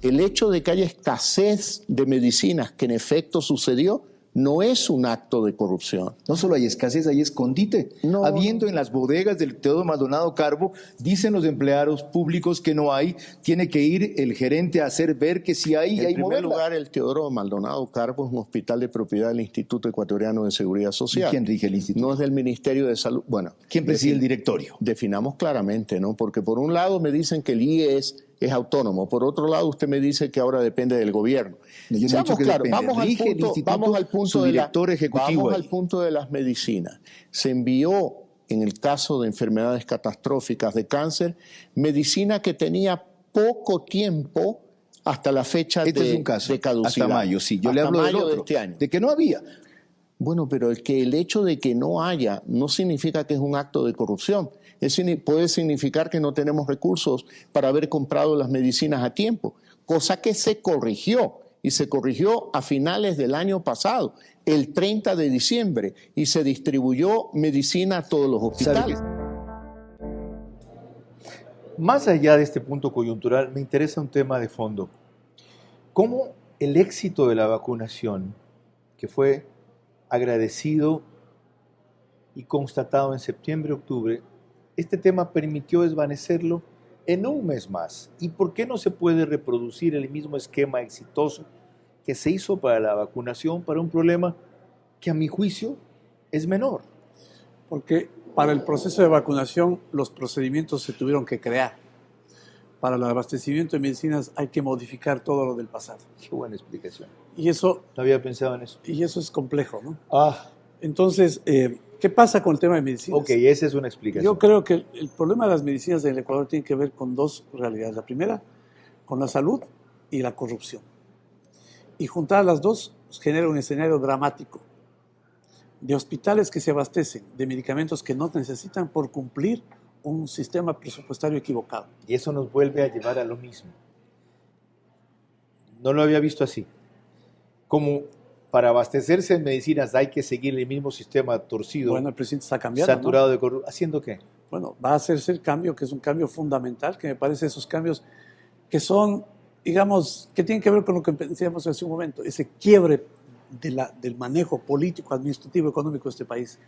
Speaker 7: El hecho de que haya escasez de medicinas, que en efecto sucedió, no es un acto de corrupción.
Speaker 4: No solo hay escasez, hay escondite.
Speaker 7: No.
Speaker 4: Habiendo en las bodegas del Teodoro Maldonado Carbo, dicen los empleados públicos que no hay, tiene que ir el gerente a hacer ver que sí hay y hay
Speaker 7: En primer
Speaker 4: moverla.
Speaker 7: lugar, el Teodoro Maldonado Carbo es un hospital de propiedad del Instituto Ecuatoriano de Seguridad Social.
Speaker 4: ¿Y quién rige el instituto?
Speaker 7: No es del Ministerio de Salud. Bueno,
Speaker 4: ¿Quién preside el directorio?
Speaker 7: Definamos claramente, ¿no? Porque por un lado me dicen que el IES es autónomo, por otro lado usted me dice que ahora depende del gobierno.
Speaker 4: Yo no he dicho que depende. Rige el instituto,
Speaker 7: vamos al punto
Speaker 4: su director ejecutivo
Speaker 7: vamos
Speaker 4: ahí.
Speaker 7: al punto de las medicinas. Se envió, en el caso de enfermedades catastróficas de cáncer, medicina que tenía poco tiempo hasta la fecha
Speaker 4: Este es un caso,
Speaker 7: de caducidad.
Speaker 4: hasta mayo, sí. Yo
Speaker 7: Hasta
Speaker 4: le hablo del
Speaker 7: mayo
Speaker 4: otro,
Speaker 7: de este año.
Speaker 4: de que no había.
Speaker 7: Bueno, pero el hecho de que no haya no significa que es un acto de corrupción. Puede significar que no tenemos recursos para haber comprado las medicinas a tiempo, cosa que se corrigió, y se corrigió a finales del año pasado, el 30 de diciembre, y se distribuyó medicina a todos los hospitales.
Speaker 2: Más allá de este punto coyuntural, me interesa un tema de fondo. ¿Cómo el éxito de la vacunación, que fue agradecido y constatado en septiembre-octubre, este tema permitió desvanecerlo en un mes más? ¿Y por qué no se puede reproducir el mismo esquema exitoso que se hizo para la vacunación para un problema que a mi juicio es menor?
Speaker 3: Porque para el proceso de vacunación los procedimientos se tuvieron que crear. Para el abastecimiento de medicinas hay que modificar todo lo del pasado.
Speaker 2: Qué buena explicación.
Speaker 3: Y eso...
Speaker 2: No había pensado en eso.
Speaker 3: Y eso es complejo, ¿no?
Speaker 2: Ah.
Speaker 3: Entonces, ¿qué pasa con el tema de medicinas?
Speaker 2: Ok, esa es una explicación.
Speaker 3: Yo creo que el problema de las medicinas en el Ecuador tiene que ver con dos realidades. La primera, con la salud y la corrupción. Y juntar las dos nos genera un escenario dramático de hospitales que se abastecen de medicamentos que no necesitan por cumplir un sistema presupuestario equivocado.
Speaker 2: Y eso nos vuelve a llevar a lo mismo. No lo había visto así. Como para abastecerse de medicinas hay que seguir el mismo sistema torcido,
Speaker 3: Bueno, el presidente está cambiando,
Speaker 2: saturado
Speaker 3: ¿no?
Speaker 2: de corrupción. ¿Haciendo qué?
Speaker 3: Bueno, va a hacerse el cambio, que es un cambio fundamental, que me parece esos cambios que son, digamos, que tienen que ver con lo que decíamos hace un momento, ese quiebre del manejo político, administrativo, económico de este país,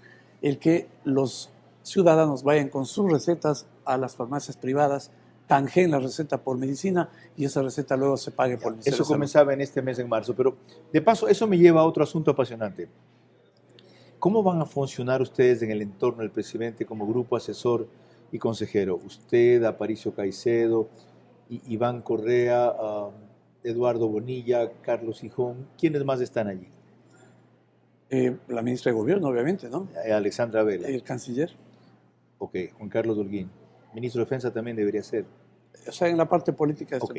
Speaker 3: el que los ciudadanos vayan con sus recetas a las farmacias privadas, canjeen la receta por medicina y esa receta luego se pague por el Ministerio
Speaker 2: Eso
Speaker 3: de Salud.
Speaker 2: comenzaba en este mes, en marzo, pero de paso, eso me lleva a otro asunto apasionante. ¿Cómo van a funcionar ustedes en el entorno del presidente como grupo asesor y consejero? Usted, Aparicio Caicedo, Iván Correa, Eduardo Bonilla, Carlos Hijón, ¿quiénes más están allí?
Speaker 3: La ministra de Gobierno, obviamente, ¿no?
Speaker 2: Alexandra Vela.
Speaker 3: El canciller.
Speaker 2: Ok, Juan Carlos Holguín. Ministro de Defensa también debería ser.
Speaker 3: O sea, en la parte política.
Speaker 2: Ok.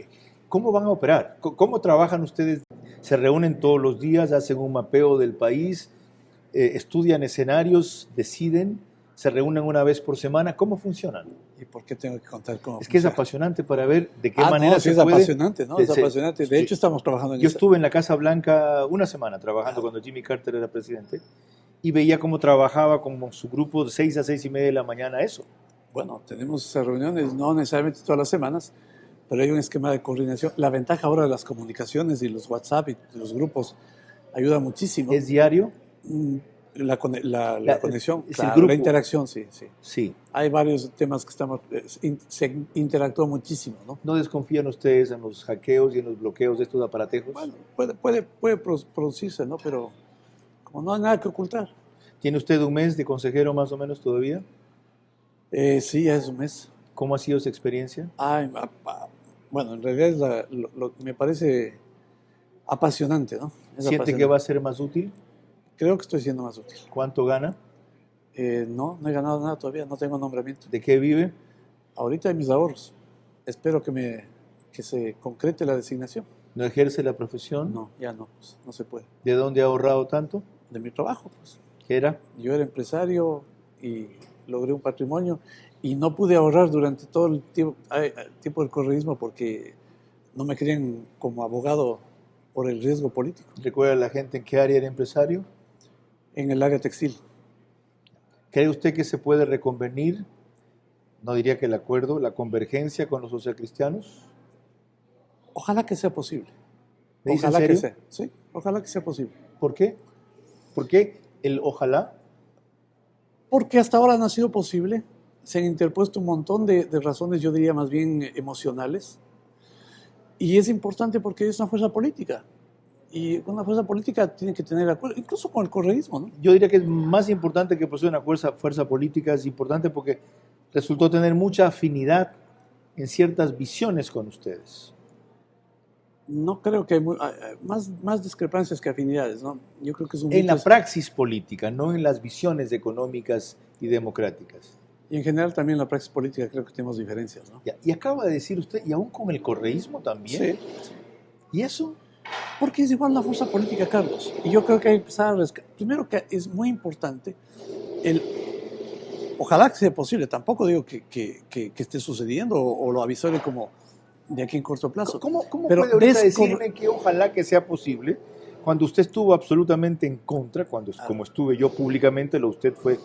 Speaker 2: ¿Cómo van a operar? ¿Cómo trabajan ustedes? ¿Se reúnen todos los días, hacen un mapeo del país, estudian escenarios, deciden, se reúnen una vez por semana? ¿Cómo funcionan?
Speaker 3: ¿Y por qué tengo que contar cómo
Speaker 2: Es que es
Speaker 3: funciona?
Speaker 2: apasionante para ver de qué manera
Speaker 3: no, sí
Speaker 2: se
Speaker 3: es
Speaker 2: puede...
Speaker 3: apasionante, ¿no? Es apasionante. De hecho, estamos trabajando en
Speaker 2: Yo
Speaker 3: eso.
Speaker 2: estuve en la Casa Blanca una semana trabajando cuando Jimmy Carter era presidente y veía cómo trabajaba con su grupo de 6 a 6 y media de la mañana eso.
Speaker 3: Bueno, tenemos esas reuniones, no necesariamente todas las semanas, pero hay un esquema de coordinación. La ventaja ahora de las comunicaciones y los WhatsApp y los grupos ayuda muchísimo.
Speaker 2: ¿Es diario?
Speaker 3: La conexión,
Speaker 2: es el
Speaker 3: claro,
Speaker 2: grupo.
Speaker 3: la interacción, sí.
Speaker 2: Sí.
Speaker 3: Hay varios temas que se interactúa muchísimo, ¿no?
Speaker 2: ¿No desconfían ustedes en los hackeos y en los bloqueos de estos aparatejos?
Speaker 3: Bueno, puede producirse, ¿no? Pero como no hay nada que ocultar.
Speaker 2: ¿Tiene usted un mes de consejero más o menos todavía?
Speaker 3: Sí, ya es un mes.
Speaker 2: ¿Cómo ha sido esa experiencia?
Speaker 3: Bueno, en realidad me parece apasionante, ¿no?
Speaker 2: ¿Siente que va a ser más útil?
Speaker 3: Creo que estoy siendo más útil.
Speaker 2: ¿Cuánto gana?
Speaker 3: No he ganado nada todavía, no tengo nombramiento.
Speaker 2: ¿De qué vive?
Speaker 3: Ahorita hay mis ahorros. Espero que se concrete la designación.
Speaker 2: ¿No ejerce la profesión?
Speaker 3: No, ya no, pues, no se puede.
Speaker 2: ¿De dónde ha ahorrado tanto?
Speaker 3: De mi trabajo, pues.
Speaker 2: ¿Qué era?
Speaker 3: Yo era empresario y logré un patrimonio y no pude ahorrar durante todo el tiempo del correísmo porque no me querían como abogado por el riesgo político.
Speaker 2: ¿Recuerda la gente en qué área era empresario?
Speaker 3: En el área textil.
Speaker 2: ¿Cree usted que se puede reconvenir, no diría que el acuerdo, la convergencia con los socialcristianos?
Speaker 3: Ojalá que sea posible.
Speaker 2: ¿Me dice en
Speaker 3: Ojalá que
Speaker 2: serio?
Speaker 3: sea. Sí, ojalá que sea posible.
Speaker 2: ¿Por qué? ¿Por qué el ojalá?
Speaker 3: Porque hasta ahora no ha sido posible. Se han interpuesto un montón de razones, yo diría más bien emocionales. Y es importante porque es una fuerza política. Y una fuerza política tiene que tener acuerdo, incluso con el correísmo, ¿no?
Speaker 2: Yo diría que es más importante que posee una fuerza política, es importante porque resultó tener mucha afinidad en ciertas visiones con ustedes.
Speaker 3: No creo que hay más discrepancias que afinidades, ¿no? Yo creo que es un
Speaker 2: En la
Speaker 3: mito.
Speaker 2: praxis política, no en las visiones económicas y democráticas.
Speaker 3: Y en general también en la praxis política creo que tenemos diferencias, ¿no?
Speaker 2: Ya, y acaba de decir usted, y aún con el correísmo también.
Speaker 3: Sí.
Speaker 2: ¿Y eso?
Speaker 3: Porque es igual la fuerza política, Carlos. Y yo creo que hay que empezar a rescatar. Primero que es muy importante ojalá que sea posible. Tampoco digo que esté sucediendo o lo avisore como de aquí en corto plazo.
Speaker 2: ¿Cómo
Speaker 3: Pero
Speaker 2: puede ahorita decirme que ojalá que sea posible cuando usted estuvo absolutamente en contra, como estuve yo públicamente, usted fue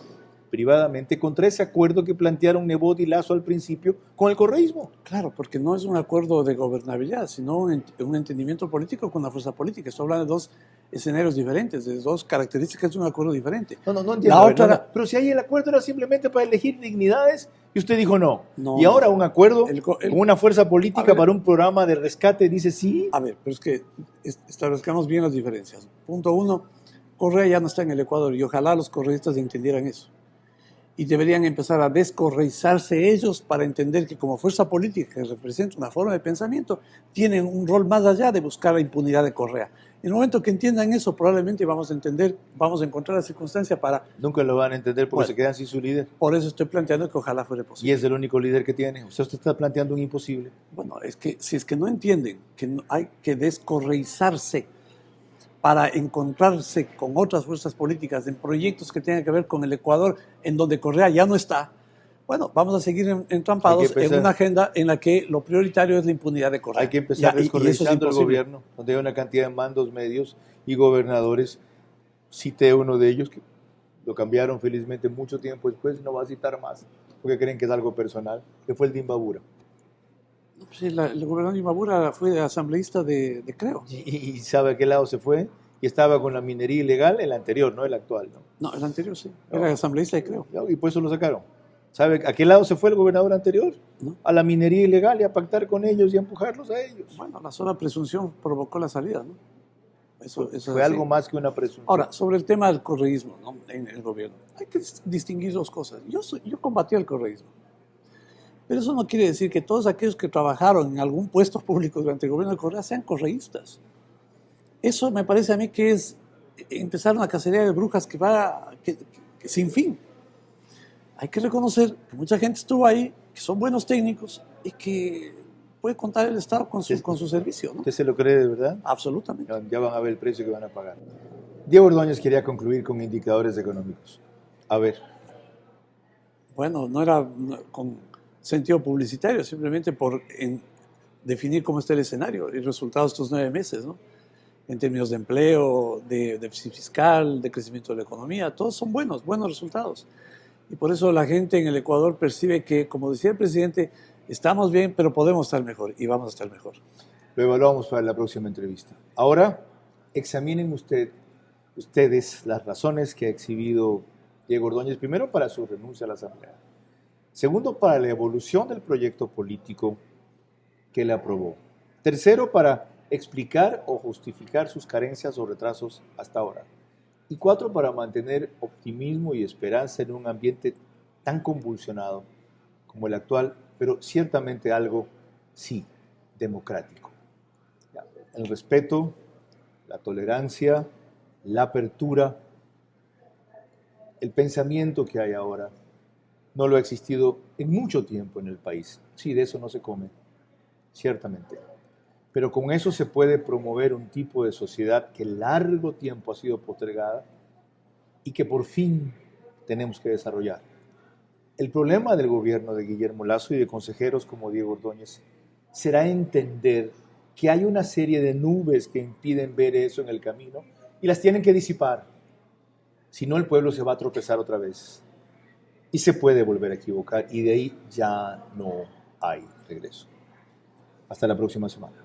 Speaker 2: privadamente, contra ese acuerdo que plantearon Nebot y Lazo al principio con el correísmo?
Speaker 3: Claro, porque no es un acuerdo de gobernabilidad, sino un entendimiento político con la fuerza política. Estoy hablando de dos escenarios diferentes, de dos características de un acuerdo diferente.
Speaker 2: No entiendo. Pero si ahí el acuerdo era simplemente para elegir dignidades y usted dijo no. Y ahora un acuerdo con una fuerza política para un programa de rescate dice sí.
Speaker 3: A ver, pero es que establezcamos bien las diferencias. Punto uno, Correa ya no está en el Ecuador y ojalá los correístas entendieran eso. Y deberían empezar a descorreizarse ellos para entender que como fuerza política que representa una forma de pensamiento, tienen un rol más allá de buscar la impunidad de Correa. En el momento que entiendan eso, probablemente vamos a encontrar la circunstancia para...
Speaker 2: Nunca lo van a entender porque se quedan sin su líder.
Speaker 3: Por eso estoy planteando que ojalá fuera posible.
Speaker 2: Y es el único líder que tiene. Usted está planteando un imposible.
Speaker 3: Bueno, es que si es que no entienden que hay que descorreizarse para encontrarse con otras fuerzas políticas en proyectos que tengan que ver con el Ecuador, en donde Correa ya no está, bueno, vamos a seguir entrampados en una agenda en la que lo prioritario es la impunidad de Correa.
Speaker 2: Hay que empezar descorrealizando el gobierno, donde hay una cantidad de mandos medios y gobernadores. Cité uno de ellos, que lo cambiaron felizmente mucho tiempo después, no va a citar más, porque creen que es algo personal, que fue el de Imbabura.
Speaker 3: Pues el gobernador de Imbabura fue asambleísta de Creo.
Speaker 2: ¿Y sabe a qué lado se fue? Y estaba con la minería ilegal, el anterior, no el actual.
Speaker 3: No, el anterior sí, era asambleísta de Creo.
Speaker 2: Y por eso lo sacaron. ¿Sabe a qué lado se fue el gobernador anterior? ¿No? A la minería ilegal y a pactar con ellos y a empujarlos a ellos.
Speaker 3: Bueno, la sola presunción provocó la salida, ¿no? Eso
Speaker 2: fue algo más que una presunción.
Speaker 3: Ahora, sobre el tema del correísmo, ¿no?, en el gobierno, hay que distinguir dos cosas. Yo combatí el correísmo, pero eso no quiere decir que todos aquellos que trabajaron en algún puesto público durante el gobierno de Correa sean correístas. Eso me parece a mí que es empezar una cacería de brujas que va sin fin. Hay que reconocer que mucha gente estuvo ahí, que son buenos técnicos y que puede contar el Estado con su servicio, ¿no?
Speaker 2: ¿Usted se lo cree de verdad?
Speaker 3: Absolutamente.
Speaker 2: Ya van a ver el precio que van a pagar. Diego Ordóñez quería concluir con indicadores económicos. A ver.
Speaker 3: Bueno, no era con sentido publicitario, simplemente por definir cómo está el escenario y resultados de estos 9 meses, ¿no? En términos de empleo, de déficit fiscal, de crecimiento de la economía, todos son buenos resultados. Y por eso la gente en el Ecuador percibe que, como decía el presidente, estamos bien, pero podemos estar mejor y vamos a estar mejor.
Speaker 2: Lo evaluamos para la próxima entrevista. Ahora, examinen ustedes las razones que ha exhibido Diego Ordóñez, primero para su renuncia a la Asamblea, segundo para la evolución del proyecto político que le aprobó, tercero para explicar o justificar sus carencias o retrasos hasta ahora, y 4 para mantener optimismo y esperanza en un ambiente tan convulsionado como el actual, pero ciertamente algo, sí, democrático. El respeto, la tolerancia, la apertura, el pensamiento que hay ahora, no lo ha existido en mucho tiempo en el país. Sí, de eso no se come, ciertamente. Pero con eso se puede promover un tipo de sociedad que largo tiempo ha sido postergada y que por fin tenemos que desarrollar. El problema del gobierno de Guillermo Lasso y de consejeros como Diego Ordóñez será entender que hay una serie de nubes que impiden ver eso en el camino y las tienen que disipar. Si no, el pueblo se va a tropezar otra vez y se puede volver a equivocar y de ahí ya no hay regreso. Hasta la próxima semana.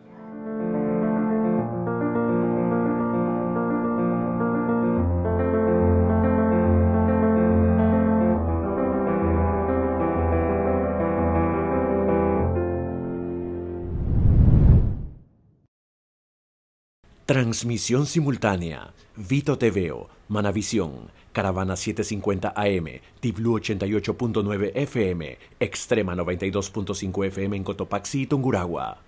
Speaker 5: Transmisión simultánea, Vito TVO, Manavisión, Caravana 750 AM, Tiblu 88.9 FM, Extrema 92.5 FM en Cotopaxi y Tungurahua.